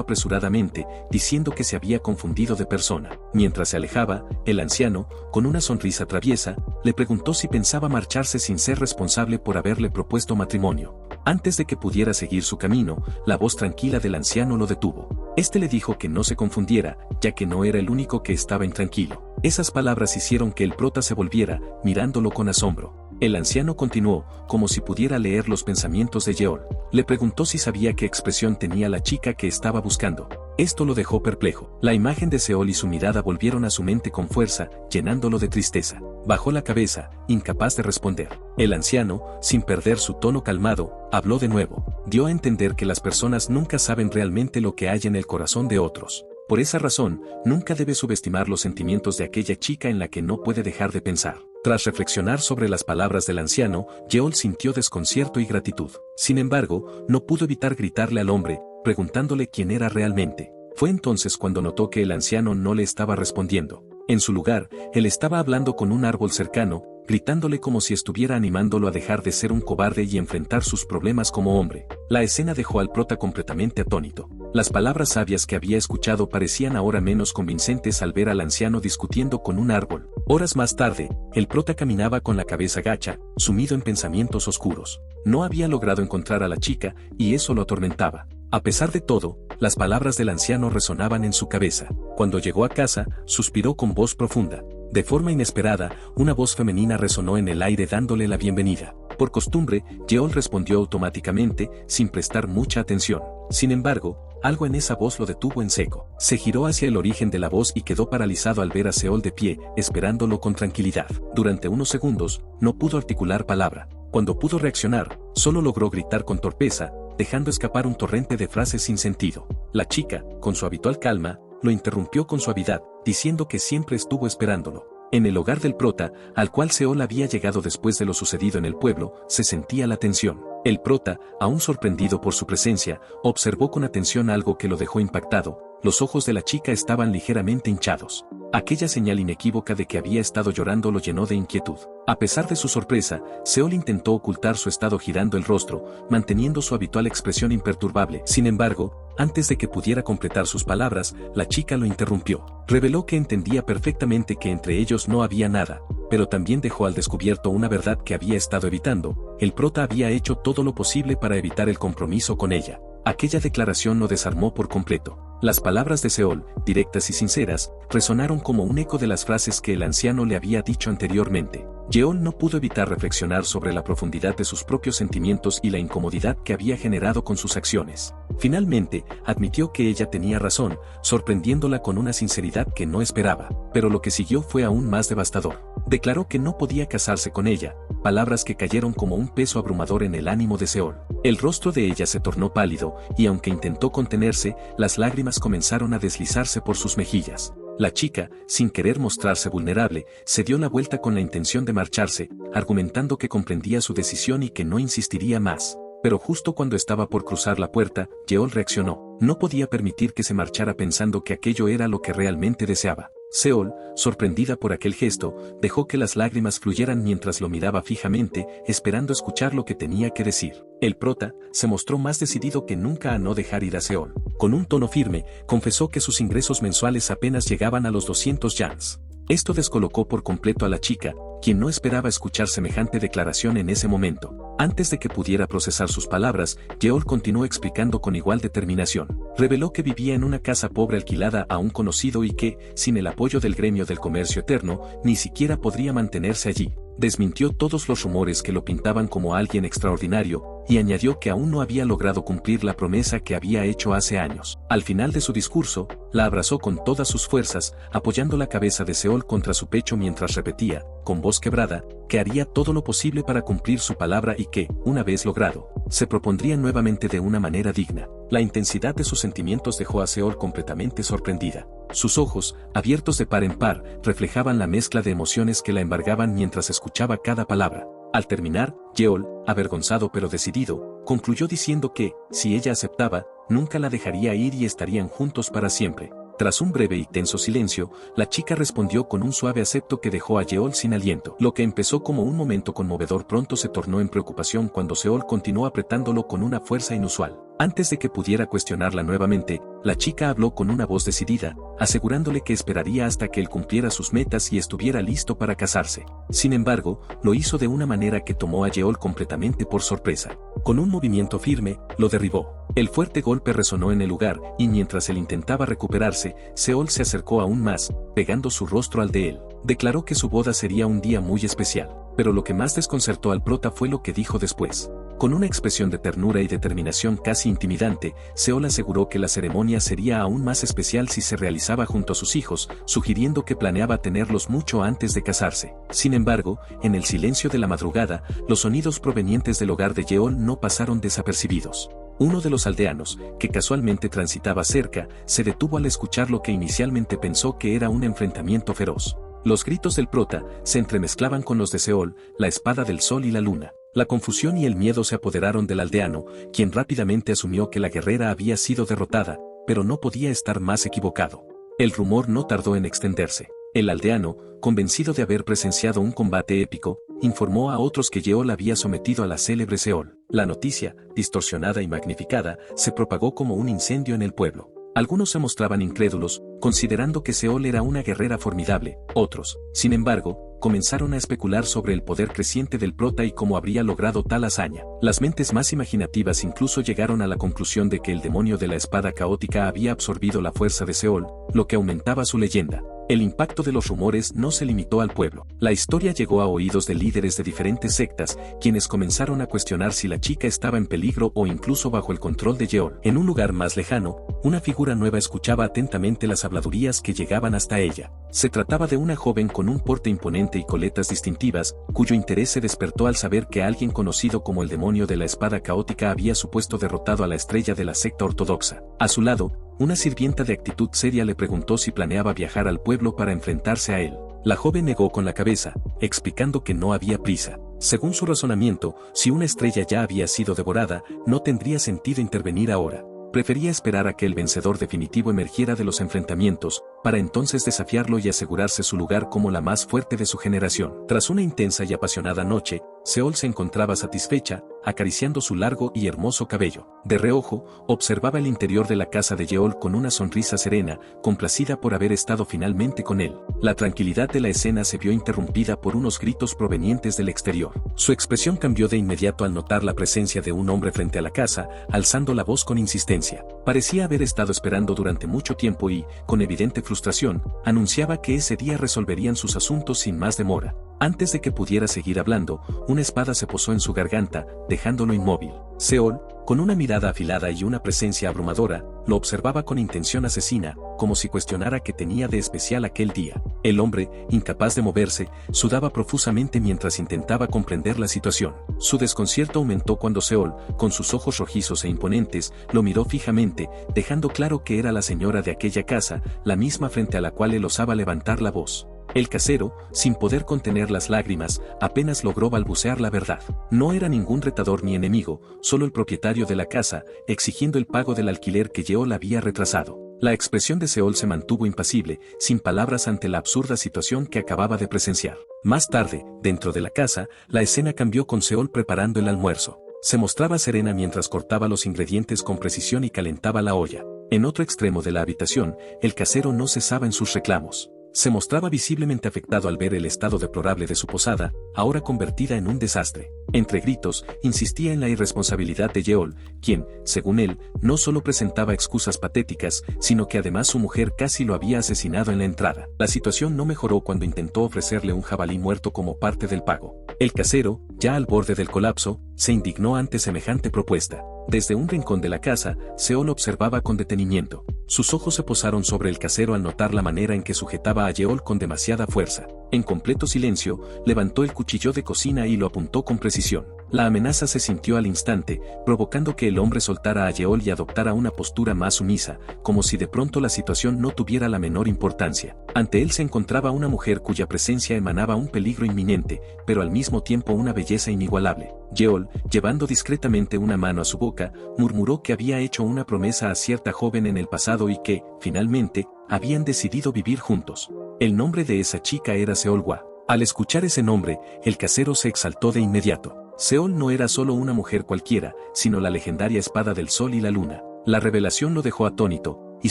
apresuradamente, diciendo que se había confundido de persona. Mientras se alejaba, el anciano, con una sonrisa traviesa, le preguntó si pensaba marcharse sin ser responsable por haberle propuesto matrimonio. Antes de que pudiera seguir su camino, la voz tranquila del anciano lo detuvo. Este le dijo que no se confundiera, ya que no era el único que estaba intranquilo. Esas palabras hicieron que el prota se volviera, mirándolo con asombro. El anciano continuó, como si pudiera leer los pensamientos de Yeol. Le preguntó si sabía qué expresión tenía la chica que estaba buscando. Esto lo dejó perplejo. La imagen de Seol y su mirada volvieron a su mente con fuerza, llenándolo de tristeza. Bajó la cabeza, incapaz de responder. El anciano, sin perder su tono calmado, habló de nuevo. Dio a entender que las personas nunca saben realmente lo que hay en el corazón de otros. Por esa razón, nunca debe subestimar los sentimientos de aquella chica en la que no puede dejar de pensar. Tras reflexionar sobre las palabras del anciano, Yeol sintió desconcierto y gratitud. Sin embargo, no pudo evitar gritarle al hombre, preguntándole quién era realmente. Fue entonces cuando notó que el anciano no le estaba respondiendo. En su lugar, él estaba hablando con un árbol cercano, gritándole como si estuviera animándolo a dejar de ser un cobarde y enfrentar sus problemas como hombre. La escena dejó al prota completamente atónito. Las palabras sabias que había escuchado parecían ahora menos convincentes al ver al anciano discutiendo con un árbol. Horas más tarde, el prota caminaba con la cabeza gacha, sumido en pensamientos oscuros. No había logrado encontrar a la chica, y eso lo atormentaba. A pesar de todo, las palabras del anciano resonaban en su cabeza. Cuando llegó a casa, suspiró con voz profunda. De forma inesperada, una voz femenina resonó en el aire dándole la bienvenida. Por costumbre, Yeol respondió automáticamente, sin prestar mucha atención. Sin embargo, algo en esa voz lo detuvo en seco. Se giró hacia el origen de la voz y quedó paralizado al ver a Seol de pie, esperándolo con tranquilidad. Durante unos segundos, no pudo articular palabra. Cuando pudo reaccionar, solo logró gritar con torpeza, dejando escapar un torrente de frases sin sentido. La chica, con su habitual calma, lo interrumpió con suavidad, diciendo que siempre estuvo esperándolo. En el hogar del prota, al cual Seol había llegado después de lo sucedido en el pueblo, se sentía la tensión. El prota, aún sorprendido por su presencia, observó con atención algo que lo dejó impactado. Los ojos de la chica estaban ligeramente hinchados. Aquella señal inequívoca de que había estado llorando lo llenó de inquietud. A pesar de su sorpresa, Seol intentó ocultar su estado girando el rostro, manteniendo su habitual expresión imperturbable. Sin embargo, antes de que pudiera completar sus palabras, la chica lo interrumpió. Reveló que entendía perfectamente que entre ellos no había nada, pero también dejó al descubierto una verdad que había estado evitando. El prota había hecho todo lo posible para evitar el compromiso con ella. Aquella declaración lo desarmó por completo. Las palabras de Seol, directas y sinceras, resonaron como un eco de las frases que el anciano le había dicho anteriormente. Yeol no pudo evitar reflexionar sobre la profundidad de sus propios sentimientos y la incomodidad que había generado con sus acciones. Finalmente, admitió que ella tenía razón, sorprendiéndola con una sinceridad que no esperaba, pero lo que siguió fue aún más devastador. Declaró que no podía casarse con ella, palabras que cayeron como un peso abrumador en el ánimo de Seol. El rostro de ella se tornó pálido, y aunque intentó contenerse, las lágrimas comenzaron a deslizarse por sus mejillas. La chica, sin querer mostrarse vulnerable, se dio la vuelta con la intención de marcharse, argumentando que comprendía su decisión y que no insistiría más. Pero justo cuando estaba por cruzar la puerta, Yeol reaccionó. No podía permitir que se marchara pensando que aquello era lo que realmente deseaba. Seol, sorprendida por aquel gesto, dejó que las lágrimas fluyeran mientras lo miraba fijamente, esperando escuchar lo que tenía que decir. El prota se mostró más decidido que nunca a no dejar ir a Seol. Con un tono firme, confesó que sus ingresos mensuales apenas llegaban a los 200 yans. Esto descolocó por completo a la chica, quien no esperaba escuchar semejante declaración en ese momento. Antes de que pudiera procesar sus palabras, Yeol continuó explicando con igual determinación. Reveló que vivía en una casa pobre alquilada a un conocido y que, sin el apoyo del gremio del comercio eterno, ni siquiera podría mantenerse allí. Desmintió todos los rumores que lo pintaban como alguien extraordinario, y añadió que aún no había logrado cumplir la promesa que había hecho hace años. Al final de su discurso, la abrazó con todas sus fuerzas, apoyando la cabeza de Seol contra su pecho mientras repetía, con voz quebrada, que haría todo lo posible para cumplir su palabra y que, una vez logrado, se propondría nuevamente de una manera digna. La intensidad de sus sentimientos dejó a Seol completamente sorprendida. Sus ojos, abiertos de par en par, reflejaban la mezcla de emociones que la embargaban mientras escuchaba cada palabra. Al terminar, Yeol, avergonzado pero decidido, concluyó diciendo que, si ella aceptaba, nunca la dejaría ir y estarían juntos para siempre. Tras un breve y tenso silencio, la chica respondió con un suave acepto que dejó a Yeol sin aliento. Lo que empezó como un momento conmovedor pronto se tornó en preocupación cuando Seol continuó apretándolo con una fuerza inusual. Antes de que pudiera cuestionarla nuevamente, la chica habló con una voz decidida, asegurándole que esperaría hasta que él cumpliera sus metas y estuviera listo para casarse. Sin embargo, lo hizo de una manera que tomó a Yeol completamente por sorpresa. Con un movimiento firme, lo derribó. El fuerte golpe resonó en el lugar, y mientras él intentaba recuperarse, Seol se acercó aún más, pegando su rostro al de él. Declaró que su boda sería un día muy especial, pero lo que más desconcertó al prota fue lo que dijo después. Con una expresión de ternura y determinación casi intimidante, Seol aseguró que la ceremonia sería aún más especial si se realizaba junto a sus hijos, sugiriendo que planeaba tenerlos mucho antes de casarse. Sin embargo, en el silencio de la madrugada, los sonidos provenientes del hogar de Yeol no pasaron desapercibidos. Uno de los aldeanos, que casualmente transitaba cerca, se detuvo al escuchar lo que inicialmente pensó que era un enfrentamiento feroz. Los gritos del prota se entremezclaban con los de Seol, la espada del sol y la luna. La confusión y el miedo se apoderaron del aldeano, quien rápidamente asumió que la guerrera había sido derrotada, pero no podía estar más equivocado. El rumor no tardó en extenderse. El aldeano, convencido de haber presenciado un combate épico, informó a otros que Yeol había sometido a la célebre Seol. La noticia, distorsionada y magnificada, se propagó como un incendio en el pueblo. Algunos se mostraban incrédulos, considerando que Seol era una guerrera formidable. Otros, sin embargo, comenzaron a especular sobre el poder creciente del prota y cómo habría logrado tal hazaña. Las mentes más imaginativas incluso llegaron a la conclusión de que el demonio de la espada caótica había absorbido la fuerza de Seol, lo que aumentaba su leyenda. El impacto de los rumores no se limitó al pueblo. La historia llegó a oídos de líderes de diferentes sectas, quienes comenzaron a cuestionar si la chica estaba en peligro o incluso bajo el control de Yeol. En un lugar más lejano, una figura nueva escuchaba atentamente las habladurías que llegaban hasta ella. Se trataba de una joven con un porte imponente y coletas distintivas, cuyo interés se despertó al saber que alguien conocido como el demonio de la espada caótica había supuesto derrotado a la estrella de la secta ortodoxa. A su lado, una sirvienta de actitud seria le preguntó si planeaba viajar al pueblo para enfrentarse a él. La joven negó con la cabeza, explicando que no había prisa. Según su razonamiento, si una estrella ya había sido devorada, no tendría sentido intervenir ahora. Prefería esperar a que el vencedor definitivo emergiera de los enfrentamientos, para entonces desafiarlo y asegurarse su lugar como la más fuerte de su generación. Tras una intensa y apasionada noche, Seol se encontraba satisfecha, acariciando su largo y hermoso cabello. De reojo, observaba el interior de la casa de Yeol con una sonrisa serena, complacida por haber estado finalmente con él. La tranquilidad de la escena se vio interrumpida por unos gritos provenientes del exterior. Su expresión cambió de inmediato al notar la presencia de un hombre frente a la casa, alzando la voz con insistencia. Parecía haber estado esperando durante mucho tiempo y, con evidente frustración, anunciaba que ese día resolverían sus asuntos sin más demora. Antes de que pudiera seguir hablando, una espada se posó en su garganta, dejándolo inmóvil. Seol, con una mirada afilada y una presencia abrumadora, lo observaba con intención asesina, como si cuestionara qué tenía de especial aquel día. El hombre, incapaz de moverse, sudaba profusamente mientras intentaba comprender la situación. Su desconcierto aumentó cuando Seol, con sus ojos rojizos e imponentes, lo miró fijamente, dejando claro que era la señora de aquella casa, la misma frente a la cual él osaba levantar la voz. El casero, sin poder contener las lágrimas, apenas logró balbucear la verdad. No era ningún retador ni enemigo, solo el propietario de la casa, exigiendo el pago del alquiler que Yeol había retrasado. La expresión de Seol se mantuvo impasible, sin palabras ante la absurda situación que acababa de presenciar. Más tarde, dentro de la casa, la escena cambió con Seol preparando el almuerzo. Se mostraba serena mientras cortaba los ingredientes con precisión y calentaba la olla. En otro extremo de la habitación, el casero no cesaba en sus reclamos. Se mostraba visiblemente afectado al ver el estado deplorable de su posada, ahora convertida en un desastre. Entre gritos, insistía en la irresponsabilidad de Yeol, quien, según él, no solo presentaba excusas patéticas, sino que además su mujer casi lo había asesinado en la entrada. La situación no mejoró cuando intentó ofrecerle un jabalí muerto como parte del pago. El casero, ya al borde del colapso, se indignó ante semejante propuesta. Desde un rincón de la casa, Seol observaba con detenimiento. Sus ojos se posaron sobre el casero al notar la manera en que sujetaba a Yeol con demasiada fuerza. En completo silencio, levantó el cuchillo de cocina y lo apuntó con precisión. La amenaza se sintió al instante, provocando que el hombre soltara a Yeol y adoptara una postura más sumisa, como si de pronto la situación no tuviera la menor importancia. Ante él se encontraba una mujer cuya presencia emanaba un peligro inminente, pero al mismo tiempo una belleza inigualable. Yeol, llevando discretamente una mano a su boca, murmuró que había hecho una promesa a cierta joven en el pasado y que, finalmente, habían decidido vivir juntos. El nombre de esa chica era Seol-Hwa. Al escuchar ese nombre, el casero se exaltó de inmediato. Seol no era solo una mujer cualquiera, sino la legendaria espada del sol y la luna. La revelación lo dejó atónito, y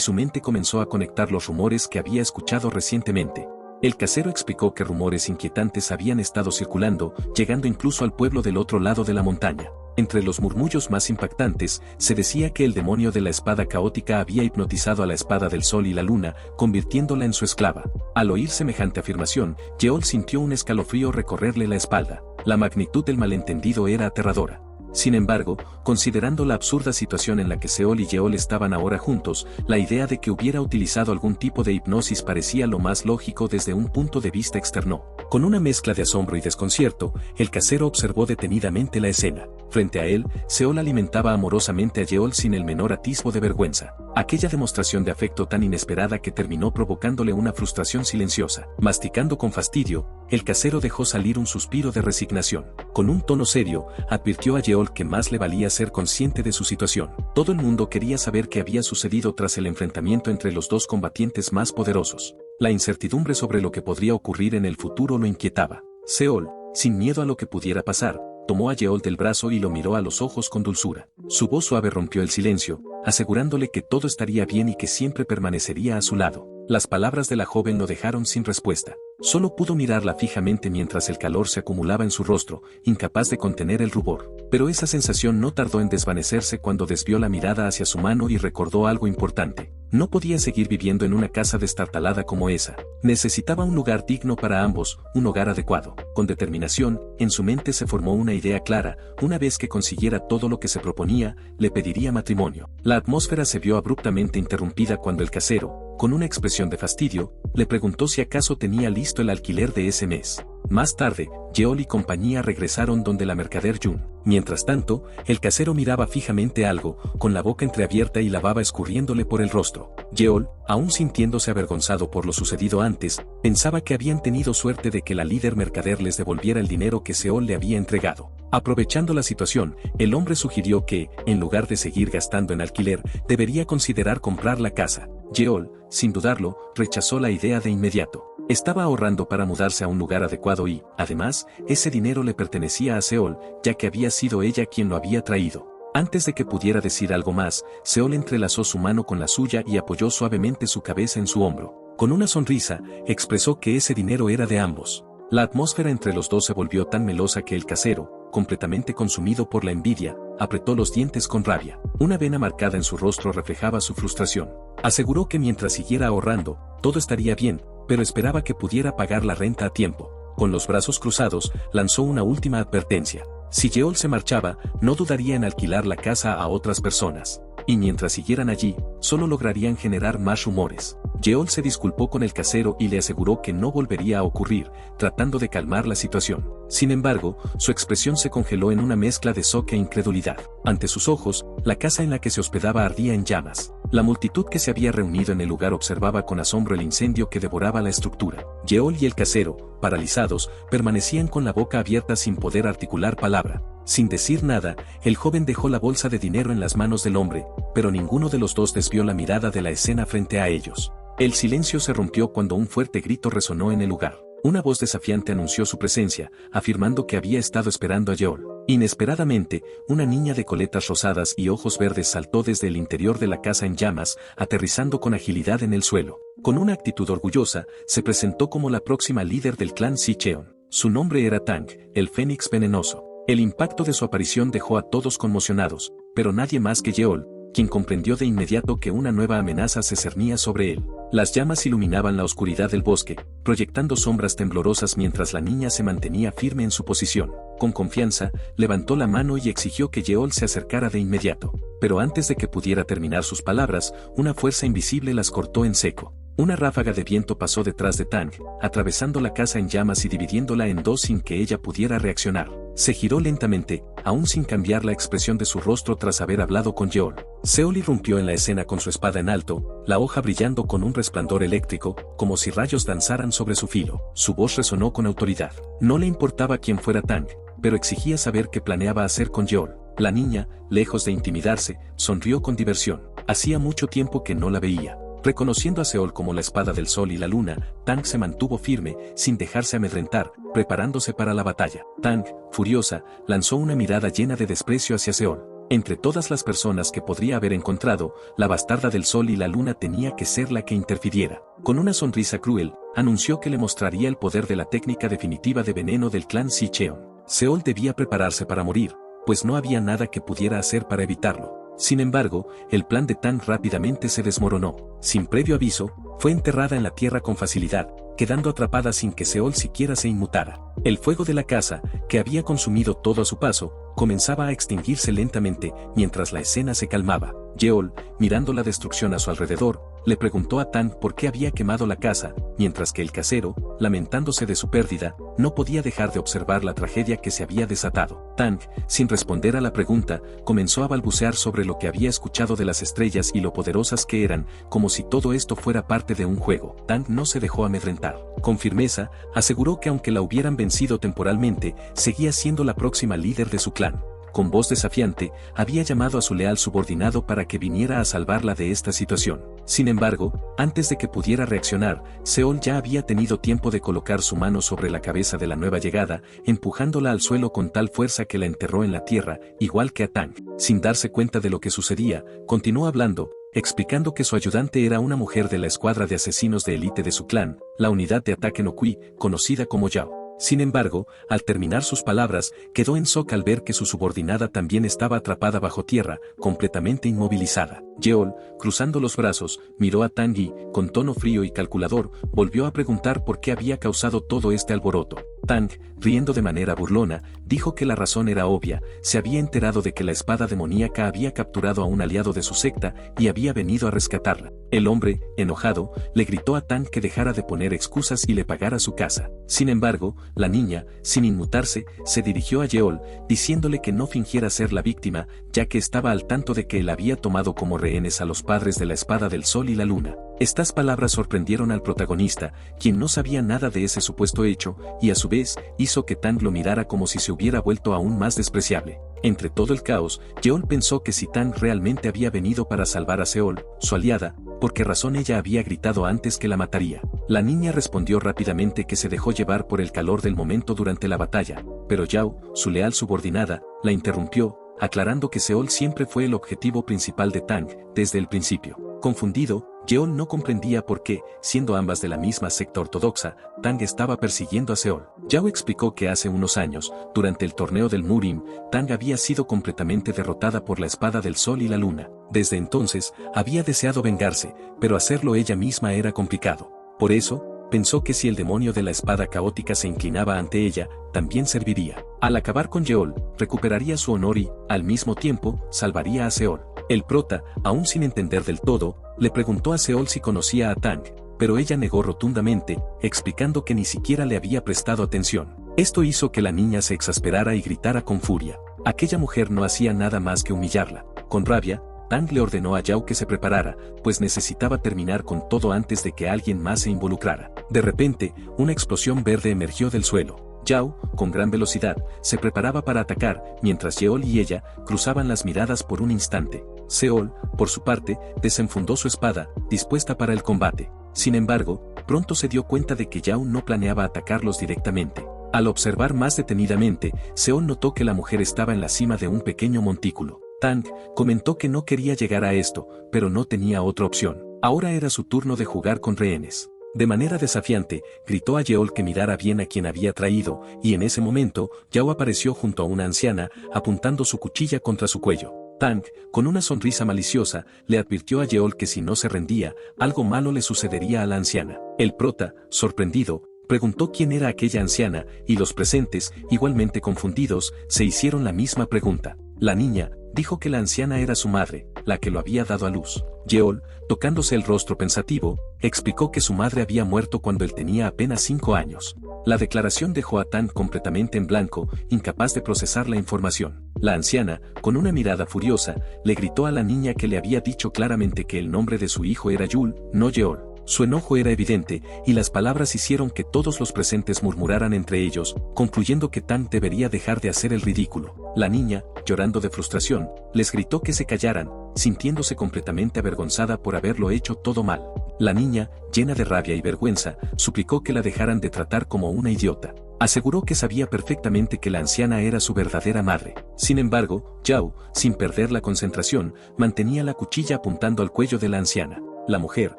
su mente comenzó a conectar los rumores que había escuchado recientemente. El casero explicó que rumores inquietantes habían estado circulando, llegando incluso al pueblo del otro lado de la montaña. Entre los murmullos más impactantes, se decía que el demonio de la espada caótica había hipnotizado a la espada del sol y la luna, convirtiéndola en su esclava. Al oír semejante afirmación, Yeol sintió un escalofrío recorrerle la espalda. La magnitud del malentendido era aterradora. Sin embargo, considerando la absurda situación en la que Seol y Yeol estaban ahora juntos, la idea de que hubiera utilizado algún tipo de hipnosis parecía lo más lógico desde un punto de vista externo. Con una mezcla de asombro y desconcierto, el casero observó detenidamente la escena. Frente a él, Seol alimentaba amorosamente a Yeol sin el menor atisbo de vergüenza. Aquella demostración de afecto tan inesperada que terminó provocándole una frustración silenciosa. Masticando con fastidio, el casero dejó salir un suspiro de resignación. Con un tono serio, advirtió a Yeol que más le valía ser consciente de su situación. Todo el mundo quería saber qué había sucedido tras el enfrentamiento entre los dos combatientes más poderosos. La incertidumbre sobre lo que podría ocurrir en el futuro lo inquietaba. Seol, sin miedo a lo que pudiera pasar, tomó a Yeol del brazo y lo miró a los ojos con dulzura. Su voz suave rompió el silencio, asegurándole que todo estaría bien y que siempre permanecería a su lado. Las palabras de la joven lo dejaron sin respuesta. Solo pudo mirarla fijamente mientras el calor se acumulaba en su rostro, incapaz de contener el rubor. Pero esa sensación no tardó en desvanecerse cuando desvió la mirada hacia su mano y recordó algo importante. No podía seguir viviendo en una casa destartalada como esa. Necesitaba un lugar digno para ambos, un hogar adecuado. Con determinación, en su mente se formó una idea clara: una vez que consiguiera todo lo que se proponía, le pediría matrimonio. La atmósfera se vio abruptamente interrumpida cuando el casero, con una expresión de fastidio, le preguntó si acaso tenía listo el alquiler de ese mes. Más tarde, Yeol y compañía regresaron donde la mercader Jun. Mientras tanto, el casero miraba fijamente algo, con la boca entreabierta y la baba escurriéndole por el rostro. Yeol, aún sintiéndose avergonzado por lo sucedido antes, pensaba que habían tenido suerte de que la líder mercader les devolviera el dinero que Seol le había entregado. Aprovechando la situación, el hombre sugirió que, en lugar de seguir gastando en alquiler, debería considerar comprar la casa. Yeol, sin dudarlo, rechazó la idea de inmediato. Estaba ahorrando para mudarse a un lugar adecuado y, además, ese dinero le pertenecía a Seol, ya que había sido ella quien lo había traído. Antes de que pudiera decir algo más, Seol entrelazó su mano con la suya y apoyó suavemente su cabeza en su hombro. Con una sonrisa, expresó que ese dinero era de ambos. La atmósfera entre los dos se volvió tan melosa que el casero, completamente consumido por la envidia, apretó los dientes con rabia. Una vena marcada en su rostro reflejaba su frustración. Aseguró que mientras siguiera ahorrando, todo estaría bien, pero esperaba que pudiera pagar la renta a tiempo. Con los brazos cruzados, lanzó una última advertencia. Si Yeol se marchaba, no dudaría en alquilar la casa a otras personas. Y mientras siguieran allí, solo lograrían generar más rumores. Yeol se disculpó con el casero y le aseguró que no volvería a ocurrir, tratando de calmar la situación. Sin embargo, su expresión se congeló en una mezcla de shock e incredulidad. Ante sus ojos, la casa en la que se hospedaba ardía en llamas. La multitud que se había reunido en el lugar observaba con asombro el incendio que devoraba la estructura. Yeol y el casero, paralizados, permanecían con la boca abierta sin poder articular palabra. Sin decir nada, el joven dejó la bolsa de dinero en las manos del hombre, pero ninguno de los dos desvió la mirada de la escena frente a ellos. El silencio se rompió cuando un fuerte grito resonó en el lugar. Una voz desafiante anunció su presencia, afirmando que había estado esperando a Yeol. Inesperadamente, una niña de coletas rosadas y ojos verdes saltó desde el interior de la casa en llamas, aterrizando con agilidad en el suelo. Con una actitud orgullosa, se presentó como la próxima líder del clan Sicheon. Su nombre era Tang, el Fénix venenoso. El impacto de su aparición dejó a todos conmocionados, pero nadie más que Yeol, quien comprendió de inmediato que una nueva amenaza se cernía sobre él. Las llamas iluminaban la oscuridad del bosque, proyectando sombras temblorosas mientras la niña se mantenía firme en su posición. Con confianza, levantó la mano y exigió que Yeol se acercara de inmediato. Pero antes de que pudiera terminar sus palabras, una fuerza invisible las cortó en seco. Una ráfaga de viento pasó detrás de Tang, atravesando la casa en llamas y dividiéndola en dos sin que ella pudiera reaccionar. Se giró lentamente, aún sin cambiar la expresión de su rostro tras haber hablado con Yeol. Seol irrumpió en la escena con su espada en alto, la hoja brillando con un resplandor eléctrico, como si rayos danzaran sobre su filo. Su voz resonó con autoridad. No le importaba quién fuera Tang, pero exigía saber qué planeaba hacer con Yeol. La niña, lejos de intimidarse, sonrió con diversión. Hacía mucho tiempo que no la veía. Reconociendo a Seol como la espada del sol y la luna, Tang se mantuvo firme, sin dejarse amedrentar, preparándose para la batalla. Tang, furiosa, lanzó una mirada llena de desprecio hacia Seol. Entre todas las personas que podría haber encontrado, la bastarda del sol y la luna tenía que ser la que interfiriera. Con una sonrisa cruel, anunció que le mostraría el poder de la técnica definitiva de veneno del clan Sicheon. Seol debía prepararse para morir, pues no había nada que pudiera hacer para evitarlo. Sin embargo, el plan de Tang rápidamente se desmoronó. Sin previo aviso, fue enterrada en la tierra con facilidad, quedando atrapada sin que Seol siquiera se inmutara. El fuego de la casa, que había consumido todo a su paso, comenzaba a extinguirse lentamente mientras la escena se calmaba. Yeol, mirando la destrucción a su alrededor, le preguntó a Tang por qué había quemado la casa, mientras que el casero, lamentándose de su pérdida, no podía dejar de observar la tragedia que se había desatado. Tang, sin responder a la pregunta, comenzó a balbucear sobre lo que había escuchado de las estrellas y lo poderosas que eran, como si todo esto fuera parte de un juego. Tang no se dejó amedrentar. Con firmeza, aseguró que aunque la hubieran vencido temporalmente, seguía siendo la próxima líder de su clan. Con voz desafiante, había llamado a su leal subordinado para que viniera a salvarla de esta situación. Sin embargo, antes de que pudiera reaccionar, Seol ya había tenido tiempo de colocar su mano sobre la cabeza de la nueva llegada, empujándola al suelo con tal fuerza que la enterró en la tierra, igual que a Tang. Sin darse cuenta de lo que sucedía, continuó hablando, explicando que su ayudante era una mujer de la escuadra de asesinos de élite de su clan, la unidad de ataque no Kui, conocida como Yao. Sin embargo, al terminar sus palabras, quedó en shock al ver que su subordinada también estaba atrapada bajo tierra, completamente inmovilizada. Yeol, cruzando los brazos, miró a Tang y, con tono frío y calculador, volvió a preguntar por qué había causado todo este alboroto. Tang, riendo de manera burlona, dijo que la razón era obvia, se había enterado de que la espada demoníaca había capturado a un aliado de su secta y había venido a rescatarla. El hombre, enojado, le gritó a Tang que dejara de poner excusas y le pagara su casa. Sin embargo, la niña, sin inmutarse, se dirigió a Yeol, diciéndole que no fingiera ser la víctima, ya que estaba al tanto de que él había tomado como rehenes a los padres de la espada del sol y la luna. Estas palabras sorprendieron al protagonista, quien no sabía nada de ese supuesto hecho, y a su vez, hizo que Tang lo mirara como si se hubiera vuelto aún más despreciable. Entre todo el caos, Yeol pensó que si Tang realmente había venido para salvar a Seol, su aliada, ¿por qué razón ella había gritado antes que la mataría? La niña respondió rápidamente que se dejó llevar por el calor del momento durante la batalla, pero Yao, su leal subordinada, la interrumpió, aclarando que Seol siempre fue el objetivo principal de Tang, desde el principio. Confundido, Yeol no comprendía por qué, siendo ambas de la misma secta ortodoxa, Tang estaba persiguiendo a Seol. Yao explicó que hace unos años, durante el torneo del Murim, Tang había sido completamente derrotada por la espada del sol y la luna. Desde entonces, había deseado vengarse, pero hacerlo ella misma era complicado. Por eso, pensó que si el demonio de la espada caótica se inclinaba ante ella, también serviría. Al acabar con Yeol, recuperaría su honor y, al mismo tiempo, salvaría a Seol. El prota, aún sin entender del todo, le preguntó a Seol si conocía a Tang, pero ella negó rotundamente, explicando que ni siquiera le había prestado atención. Esto hizo que la niña se exasperara y gritara con furia. Aquella mujer no hacía nada más que humillarla. Con rabia, Tang le ordenó a Yao que se preparara, pues necesitaba terminar con todo antes de que alguien más se involucrara. De repente, una explosión verde emergió del suelo. Yao, con gran velocidad, se preparaba para atacar, mientras Yeol y ella cruzaban las miradas por un instante. Seol, por su parte, desenfundó su espada, dispuesta para el combate. Sin embargo, pronto se dio cuenta de que Yao no planeaba atacarlos directamente. Al observar más detenidamente, Seol notó que la mujer estaba en la cima de un pequeño montículo. Tang comentó que no quería llegar a esto, pero no tenía otra opción. Ahora era su turno de jugar con rehenes. De manera desafiante, gritó a Yeol que mirara bien a quien había traído, y en ese momento, Yao apareció junto a una anciana, apuntando su cuchilla contra su cuello. Tang, con una sonrisa maliciosa, le advirtió a Yeol que si no se rendía, algo malo le sucedería a la anciana. El prota, sorprendido, preguntó quién era aquella anciana, y los presentes, igualmente confundidos, se hicieron la misma pregunta. La niña dijo que la anciana era su madre, la que lo había dado a luz. Yeol, tocándose el rostro pensativo, explicó que su madre había muerto cuando él tenía apenas 5 años. La declaración dejó a Tang completamente en blanco, incapaz de procesar la información. La anciana, con una mirada furiosa, le gritó a la niña que le había dicho claramente que el nombre de su hijo era Yul, no Yeol. Su enojo era evidente, y las palabras hicieron que todos los presentes murmuraran entre ellos, concluyendo que Tang debería dejar de hacer el ridículo. La niña, llorando de frustración, les gritó que se callaran, sintiéndose completamente avergonzada por haberlo hecho todo mal. La niña, llena de rabia y vergüenza, suplicó que la dejaran de tratar como una idiota. Aseguró que sabía perfectamente que la anciana era su verdadera madre. Sin embargo, Yao, sin perder la concentración, mantenía la cuchilla apuntando al cuello de la anciana. La mujer,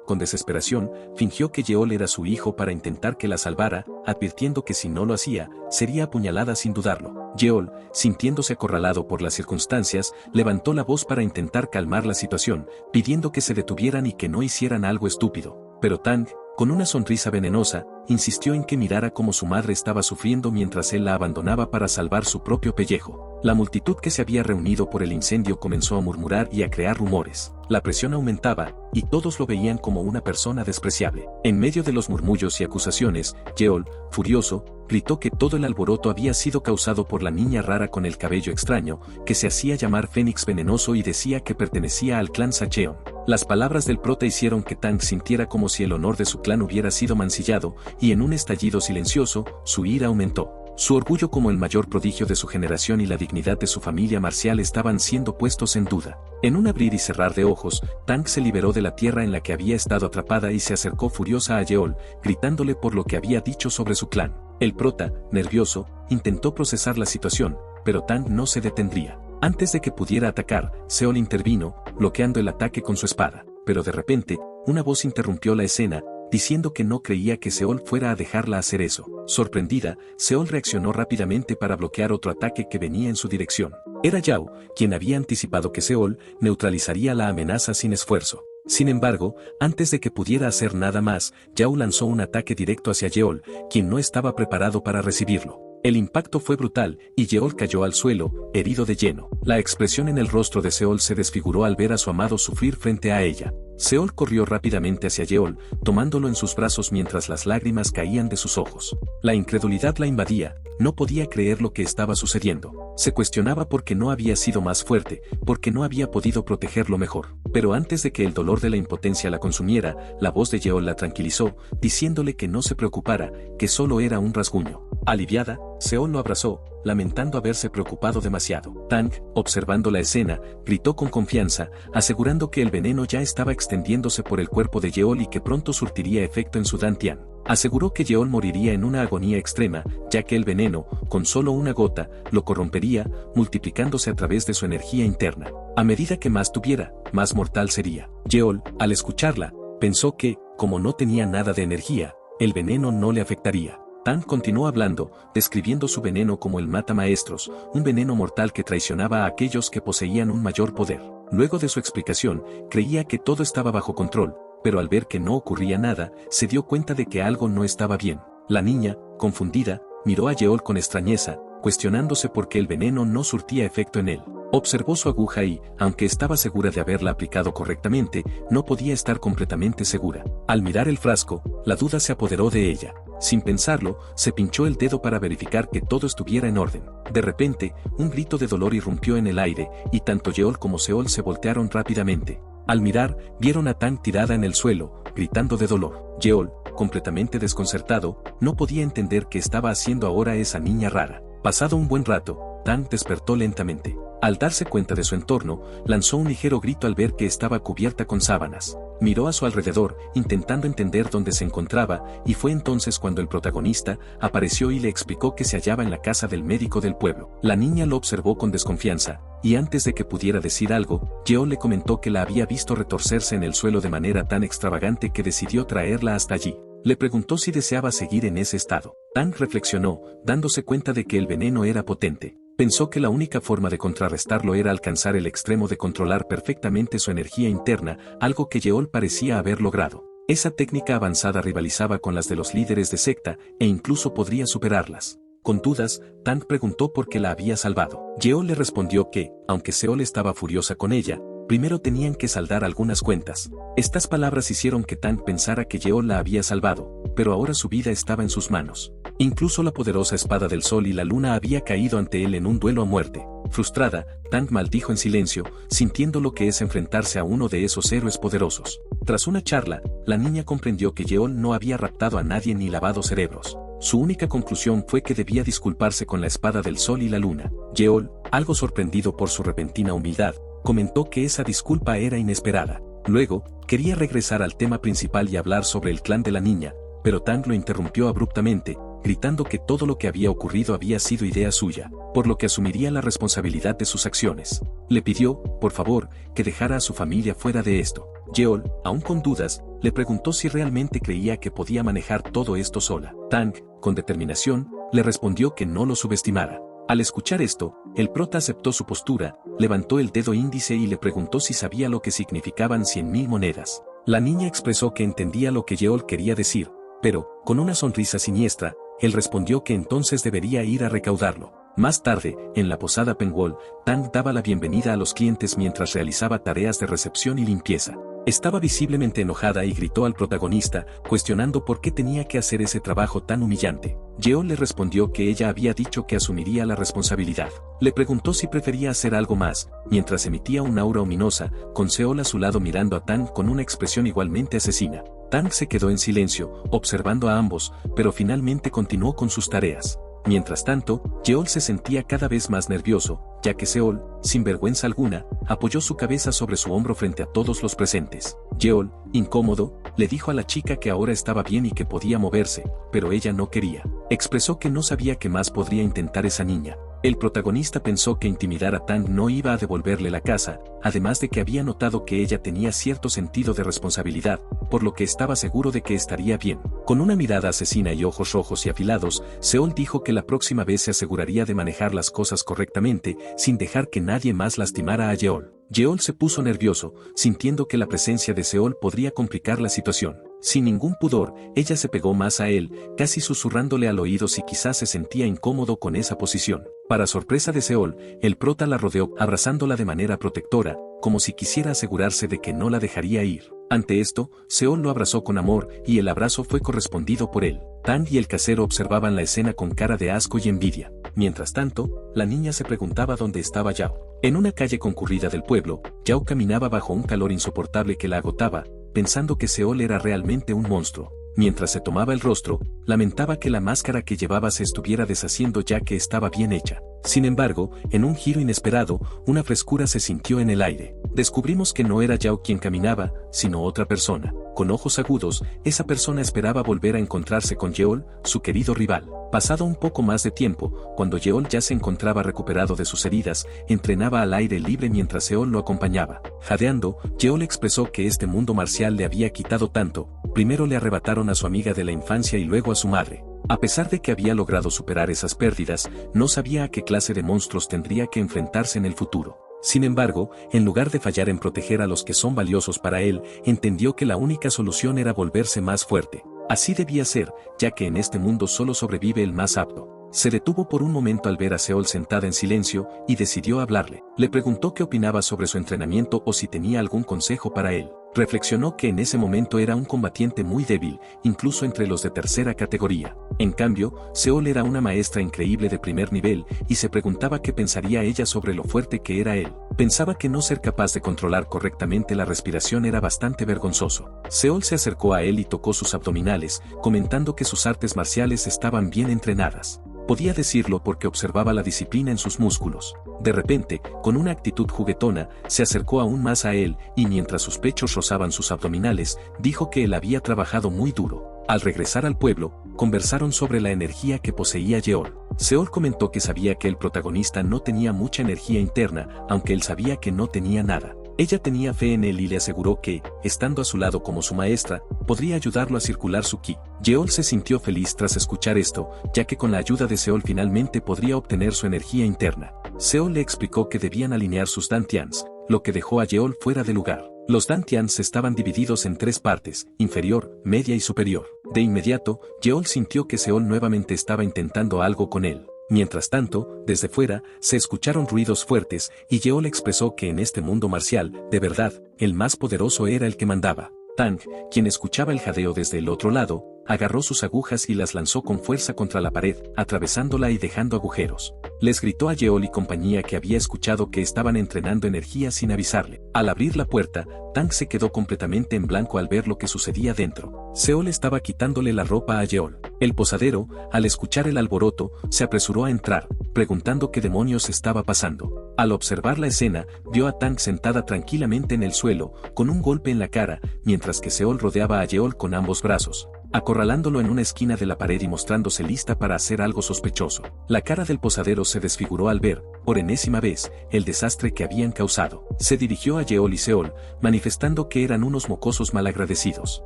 con desesperación, fingió que Yeol era su hijo para intentar que la salvara, advirtiendo que si no lo hacía, sería apuñalada sin dudarlo. Yeol, sintiéndose acorralado por las circunstancias, levantó la voz para intentar calmar la situación, pidiendo que se detuvieran y que no hicieran algo estúpido. Pero Tang, con una sonrisa venenosa, insistió en que mirara cómo su madre estaba sufriendo mientras él la abandonaba para salvar su propio pellejo. La multitud que se había reunido por el incendio comenzó a murmurar y a crear rumores. La presión aumentaba, y todos lo veían como una persona despreciable. En medio de los murmullos y acusaciones, Yeol, furioso, gritó que todo el alboroto había sido causado por la niña rara con el cabello extraño, que se hacía llamar Fénix Venenoso y decía que pertenecía al clan Sacheon. Las palabras del prota hicieron que Tang sintiera como si el honor de su clan hubiera sido mancillado, y en un estallido silencioso, su ira aumentó. Su orgullo como el mayor prodigio de su generación y la dignidad de su familia marcial estaban siendo puestos en duda. En un abrir y cerrar de ojos, Tang se liberó de la tierra en la que había estado atrapada y se acercó furiosa a Yeol, gritándole por lo que había dicho sobre su clan. El prota, nervioso, intentó procesar la situación, pero Tang no se detendría. Antes de que pudiera atacar, Seol intervino, bloqueando el ataque con su espada. Pero de repente, una voz interrumpió la escena, diciendo que no creía que Seol fuera a dejarla hacer eso. Sorprendida, Seol reaccionó rápidamente para bloquear otro ataque que venía en su dirección. Era Yao, quien había anticipado que Seol neutralizaría la amenaza sin esfuerzo. Sin embargo, antes de que pudiera hacer nada más, Yao lanzó un ataque directo hacia Yeol, quien no estaba preparado para recibirlo. El impacto fue brutal, y Yeol cayó al suelo, herido de lleno. La expresión en el rostro de Seol se desfiguró al ver a su amado sufrir frente a ella. Seol corrió rápidamente hacia Yeol, tomándolo en sus brazos mientras las lágrimas caían de sus ojos. La incredulidad la invadía, no podía creer lo que estaba sucediendo. Se cuestionaba por qué no había sido más fuerte, por qué no había podido protegerlo mejor. Pero antes de que el dolor de la impotencia la consumiera, la voz de Yeol la tranquilizó, diciéndole que no se preocupara, que solo era un rasguño. Aliviada, Seol lo abrazó, lamentando haberse preocupado demasiado. Tang, observando la escena, gritó con confianza, asegurando que el veneno ya estaba extendiéndose por el cuerpo de Yeol y que pronto surtiría efecto en su Dantian. Aseguró que Yeol moriría en una agonía extrema, ya que el veneno, con solo una gota, lo corrompería, multiplicándose a través de su energía interna. A medida que más tuviera, más mortal sería. Yeol, al escucharla, pensó que, como no tenía nada de energía, el veneno no le afectaría. Tang continuó hablando, describiendo su veneno como el matamaestros, un veneno mortal que traicionaba a aquellos que poseían un mayor poder. Luego de su explicación, creía que todo estaba bajo control, pero al ver que no ocurría nada, se dio cuenta de que algo no estaba bien. La niña, confundida, miró a Yeol con extrañeza, cuestionándose por qué el veneno no surtía efecto en él. Observó su aguja y, aunque estaba segura de haberla aplicado correctamente, no podía estar completamente segura. Al mirar el frasco, la duda se apoderó de ella. Sin pensarlo, se pinchó el dedo para verificar que todo estuviera en orden. De repente, un grito de dolor irrumpió en el aire, y tanto Yeol como Seol se voltearon rápidamente. Al mirar, vieron a Tang tirada en el suelo, gritando de dolor. Yeol, completamente desconcertado, no podía entender qué estaba haciendo ahora esa niña rara. Pasado un buen rato, Tang despertó lentamente. Al darse cuenta de su entorno, lanzó un ligero grito al ver que estaba cubierta con sábanas. Miró a su alrededor, intentando entender dónde se encontraba, y fue entonces cuando el protagonista apareció y le explicó que se hallaba en la casa del médico del pueblo. La niña lo observó con desconfianza, y antes de que pudiera decir algo, Yeol le comentó que la había visto retorcerse en el suelo de manera tan extravagante que decidió traerla hasta allí. Le preguntó si deseaba seguir en ese estado. Tang reflexionó, dándose cuenta de que el veneno era potente. Pensó que la única forma de contrarrestarlo era alcanzar el extremo de controlar perfectamente su energía interna, algo que Yeol parecía haber logrado. Esa técnica avanzada rivalizaba con las de los líderes de secta, e incluso podría superarlas. Con dudas, Tang preguntó por qué la había salvado. Yeol le respondió que, aunque Seol estaba furiosa con ella, primero tenían que saldar algunas cuentas. Estas palabras hicieron que Tang pensara que Yeol la había salvado, pero ahora su vida estaba en sus manos. Incluso la poderosa espada del sol y la luna había caído ante él en un duelo a muerte. Frustrada, Tang maldijo en silencio, sintiendo lo que es enfrentarse a uno de esos héroes poderosos. Tras una charla, la niña comprendió que Yeol no había raptado a nadie ni lavado cerebros. Su única conclusión fue que debía disculparse con la espada del sol y la luna. Yeol, algo sorprendido por su repentina humildad, comentó que esa disculpa era inesperada. Luego, quería regresar al tema principal y hablar sobre el clan de la niña, pero Tang lo interrumpió abruptamente, gritando que todo lo que había ocurrido había sido idea suya, por lo que asumiría la responsabilidad de sus acciones. Le pidió, por favor, que dejara a su familia fuera de esto. Yeol, aún con dudas, le preguntó si realmente creía que podía manejar todo esto sola. Tang, con determinación, le respondió que no lo subestimara. Al escuchar esto, el prota aceptó su postura, levantó el dedo índice y le preguntó si sabía lo que significaban 100.000 monedas. La niña expresó que entendía lo que Yeol quería decir, pero, con una sonrisa siniestra, él respondió que entonces debería ir a recaudarlo. Más tarde, en la posada Penwall, Tang daba la bienvenida a los clientes mientras realizaba tareas de recepción y limpieza. Estaba visiblemente enojada y gritó al protagonista, cuestionando por qué tenía que hacer ese trabajo tan humillante. Yeol le respondió que ella había dicho que asumiría la responsabilidad. Le preguntó si prefería hacer algo más, mientras emitía un aura ominosa, con Seol a su lado mirando a Tang con una expresión igualmente asesina. Tang se quedó en silencio, observando a ambos, pero finalmente continuó con sus tareas. Mientras tanto, Yeol se sentía cada vez más nervioso, ya que Seol, sin vergüenza alguna, apoyó su cabeza sobre su hombro frente a todos los presentes. Yeol, incómodo, le dijo a la chica que ahora estaba bien y que podía moverse, pero ella no quería. Expresó que no sabía qué más podría intentar esa niña. El protagonista pensó que intimidar a Tang no iba a devolverle la casa, además de que había notado que ella tenía cierto sentido de responsabilidad, por lo que estaba seguro de que estaría bien. Con una mirada asesina y ojos rojos y afilados, Seol dijo que la próxima vez se aseguraría de manejar las cosas correctamente, sin dejar que nadie más lastimara a Yeol. Yeol se puso nervioso, sintiendo que la presencia de Seol podría complicar la situación. Sin ningún pudor, ella se pegó más a él, casi susurrándole al oído si quizás se sentía incómodo con esa posición. Para sorpresa de Seol, el prota la rodeó, abrazándola de manera protectora, como si quisiera asegurarse de que no la dejaría ir. Ante esto, Seol lo abrazó con amor, y el abrazo fue correspondido por él. Tang y el casero observaban la escena con cara de asco y envidia. Mientras tanto, la niña se preguntaba dónde estaba Yao. En una calle concurrida del pueblo, Yao caminaba bajo un calor insoportable que la agotaba, pensando que Seol era realmente un monstruo. Mientras se tomaba el rostro, lamentaba que la máscara que llevaba se estuviera deshaciendo ya que estaba bien hecha. Sin embargo, en un giro inesperado, una frescura se sintió en el aire. Descubrimos que no era Yao quien caminaba, sino otra persona. Con ojos agudos, esa persona esperaba volver a encontrarse con Yeol, su querido rival. Pasado un poco más de tiempo, cuando Yeol ya se encontraba recuperado de sus heridas, entrenaba al aire libre mientras Seol lo acompañaba. Jadeando, Yeol expresó que este mundo marcial le había quitado tanto. Primero le arrebataron a su amiga de la infancia y luego a su madre. A pesar de que había logrado superar esas pérdidas, no sabía a qué clase de monstruos tendría que enfrentarse en el futuro. Sin embargo, en lugar de fallar en proteger a los que son valiosos para él, entendió que la única solución era volverse más fuerte. Así debía ser, ya que en este mundo solo sobrevive el más apto. Se detuvo por un momento al ver a Seol sentada en silencio, y decidió hablarle. Le preguntó qué opinaba sobre su entrenamiento o si tenía algún consejo para él. Reflexionó que en ese momento era un combatiente muy débil, incluso entre los de tercera categoría. En cambio, Seol era una maestra increíble de primer nivel, y se preguntaba qué pensaría ella sobre lo fuerte que era él. Pensaba que no ser capaz de controlar correctamente la respiración era bastante vergonzoso. Seol se acercó a él y tocó sus abdominales, comentando que sus artes marciales estaban bien entrenadas. Podía decirlo porque observaba la disciplina en sus músculos. De repente, con una actitud juguetona, se acercó aún más a él, y mientras sus pechos rozaban sus abdominales, dijo que él había trabajado muy duro. Al regresar al pueblo, conversaron sobre la energía que poseía Yeol. Seol comentó que sabía que el protagonista no tenía mucha energía interna, aunque él sabía que no tenía nada. Ella tenía fe en él y le aseguró que, estando a su lado como su maestra, podría ayudarlo a circular su ki. Yeol se sintió feliz tras escuchar esto, ya que con la ayuda de Seol finalmente podría obtener su energía interna. Seol le explicó que debían alinear sus dantians, lo que dejó a Yeol fuera de lugar. Los dantians estaban divididos en 3 partes, inferior, media y superior. De inmediato, Yeol sintió que Seol nuevamente estaba intentando algo con él. Mientras tanto, desde fuera, se escucharon ruidos fuertes, y Yeol expresó que en este mundo marcial, de verdad, el más poderoso era el que mandaba. Tang, quien escuchaba el jadeo desde el otro lado, agarró sus agujas y las lanzó con fuerza contra la pared, atravesándola y dejando agujeros. Les gritó a Yeol y compañía que había escuchado que estaban entrenando energía sin avisarle. Al abrir la puerta, Tang se quedó completamente en blanco al ver lo que sucedía dentro. Seol estaba quitándole la ropa a Yeol. El posadero, al escuchar el alboroto, se apresuró a entrar, preguntando qué demonios estaba pasando. Al observar la escena, vio a Tang sentada tranquilamente en el suelo, con un golpe en la cara, mientras que Seol rodeaba a Yeol con ambos brazos, acorralándolo en una esquina de la pared y mostrándose lista para hacer algo sospechoso. La cara del posadero se desfiguró al ver, por enésima vez, el desastre que habían causado. Se dirigió a Yeol y Seol, manifestando que eran unos mocosos malagradecidos.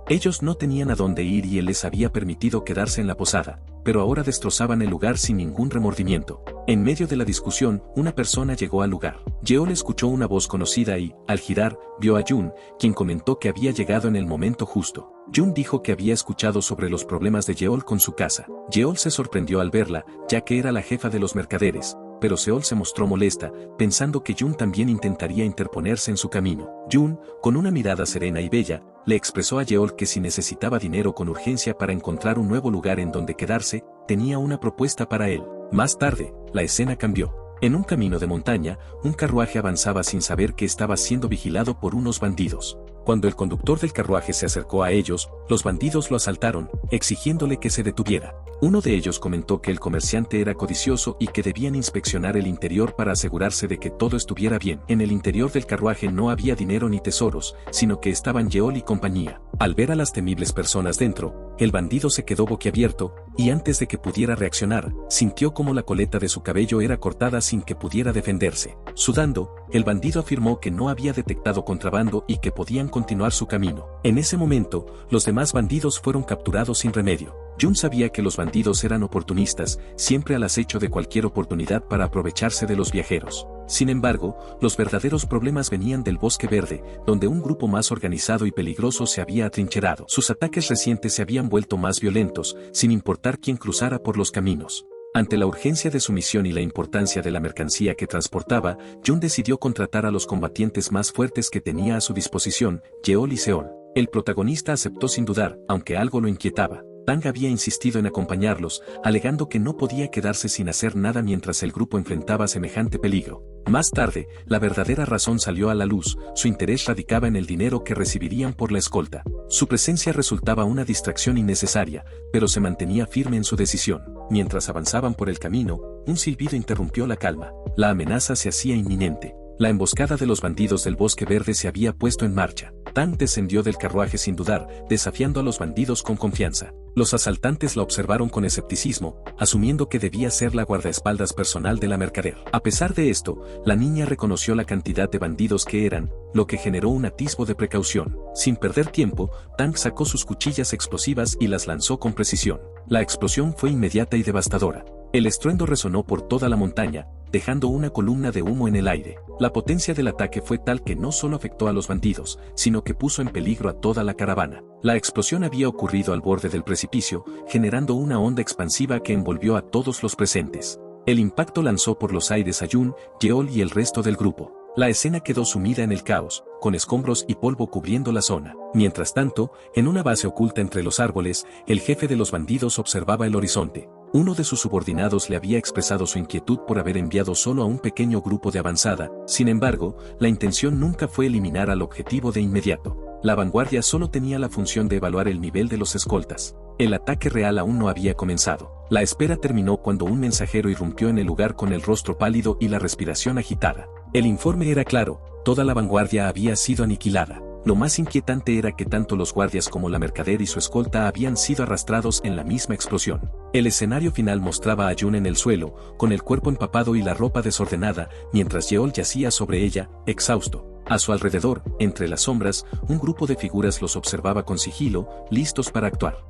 Ellos no tenían a dónde ir y él les había permitido quedarse en la posada, pero ahora destrozaban el lugar sin ningún remordimiento. En medio de la discusión, una persona llegó al lugar. Yeol escuchó una voz conocida y, al girar, vio a Jun, quien comentó que había llegado en el momento justo. Jun dijo que había escuchado sobre los problemas de Yeol con su casa. Yeol se sorprendió al verla, ya que era la jefa de los mercaderes, pero Seol se mostró molesta, pensando que Jun también intentaría interponerse en su camino. Jun, con una mirada serena y bella, le expresó a Yeol que si necesitaba dinero con urgencia para encontrar un nuevo lugar en donde quedarse, tenía una propuesta para él. Más tarde, la escena cambió. En un camino de montaña, un carruaje avanzaba sin saber que estaba siendo vigilado por unos bandidos. Cuando el conductor del carruaje se acercó a ellos, los bandidos lo asaltaron, exigiéndole que se detuviera. Uno de ellos comentó que el comerciante era codicioso y que debían inspeccionar el interior para asegurarse de que todo estuviera bien. En el interior del carruaje no había dinero ni tesoros, sino que estaban Yeol y compañía. Al ver a las temibles personas dentro, el bandido se quedó boquiabierto, y antes de que pudiera reaccionar, sintió como la coleta de su cabello era cortada sin que pudiera defenderse. Sudando, el bandido afirmó que no había detectado contrabando y que podían continuar su camino. En ese momento, los demás bandidos fueron capturados sin remedio. Jun sabía que los bandidos eran oportunistas, siempre al acecho de cualquier oportunidad para aprovecharse de los viajeros. Sin embargo, los verdaderos problemas venían del Bosque Verde, donde un grupo más organizado y peligroso se había atrincherado. Sus ataques recientes se habían vuelto más violentos, sin importar quién cruzara por los caminos. Ante la urgencia de su misión y la importancia de la mercancía que transportaba, Jun decidió contratar a los combatientes más fuertes que tenía a su disposición, Yeol y Seol. El protagonista aceptó sin dudar, aunque algo lo inquietaba. Tang había insistido en acompañarlos, alegando que no podía quedarse sin hacer nada mientras el grupo enfrentaba semejante peligro. Más tarde, la verdadera razón salió a la luz, su interés radicaba en el dinero que recibirían por la escolta. Su presencia resultaba una distracción innecesaria, pero se mantenía firme en su decisión. Mientras avanzaban por el camino, un silbido interrumpió la calma. La amenaza se hacía inminente. La emboscada de los bandidos del Bosque Verde se había puesto en marcha. Tang descendió del carruaje sin dudar, desafiando a los bandidos con confianza. Los asaltantes la observaron con escepticismo, asumiendo que debía ser la guardaespaldas personal de la mercader. A pesar de esto, la niña reconoció la cantidad de bandidos que eran, lo que generó un atisbo de precaución. Sin perder tiempo, Tang sacó sus cuchillas explosivas y las lanzó con precisión. La explosión fue inmediata y devastadora. El estruendo resonó por toda la montaña, dejando una columna de humo en el aire. La potencia del ataque fue tal que no solo afectó a los bandidos, sino que puso en peligro a toda la caravana. La explosión había ocurrido al borde del precipicio, generando una onda expansiva que envolvió a todos los presentes. El impacto lanzó por los aires a Jun, Yeol y el resto del grupo. La escena quedó sumida en el caos, con escombros y polvo cubriendo la zona. Mientras tanto, en una base oculta entre los árboles, el jefe de los bandidos observaba el horizonte. Uno de sus subordinados le había expresado su inquietud por haber enviado solo a un pequeño grupo de avanzada, sin embargo, la intención nunca fue eliminar al objetivo de inmediato. La vanguardia solo tenía la función de evaluar el nivel de los escoltas. El ataque real aún no había comenzado. La espera terminó cuando un mensajero irrumpió en el lugar con el rostro pálido y la respiración agitada. El informe era claro, toda la vanguardia había sido aniquilada. Lo más inquietante era que tanto los guardias como la mercader y su escolta habían sido arrastrados en la misma explosión. El escenario final mostraba a Jun en el suelo, con el cuerpo empapado y la ropa desordenada, mientras Yeol yacía sobre ella, exhausto. A su alrededor, entre las sombras, un grupo de figuras los observaba con sigilo, listos para actuar.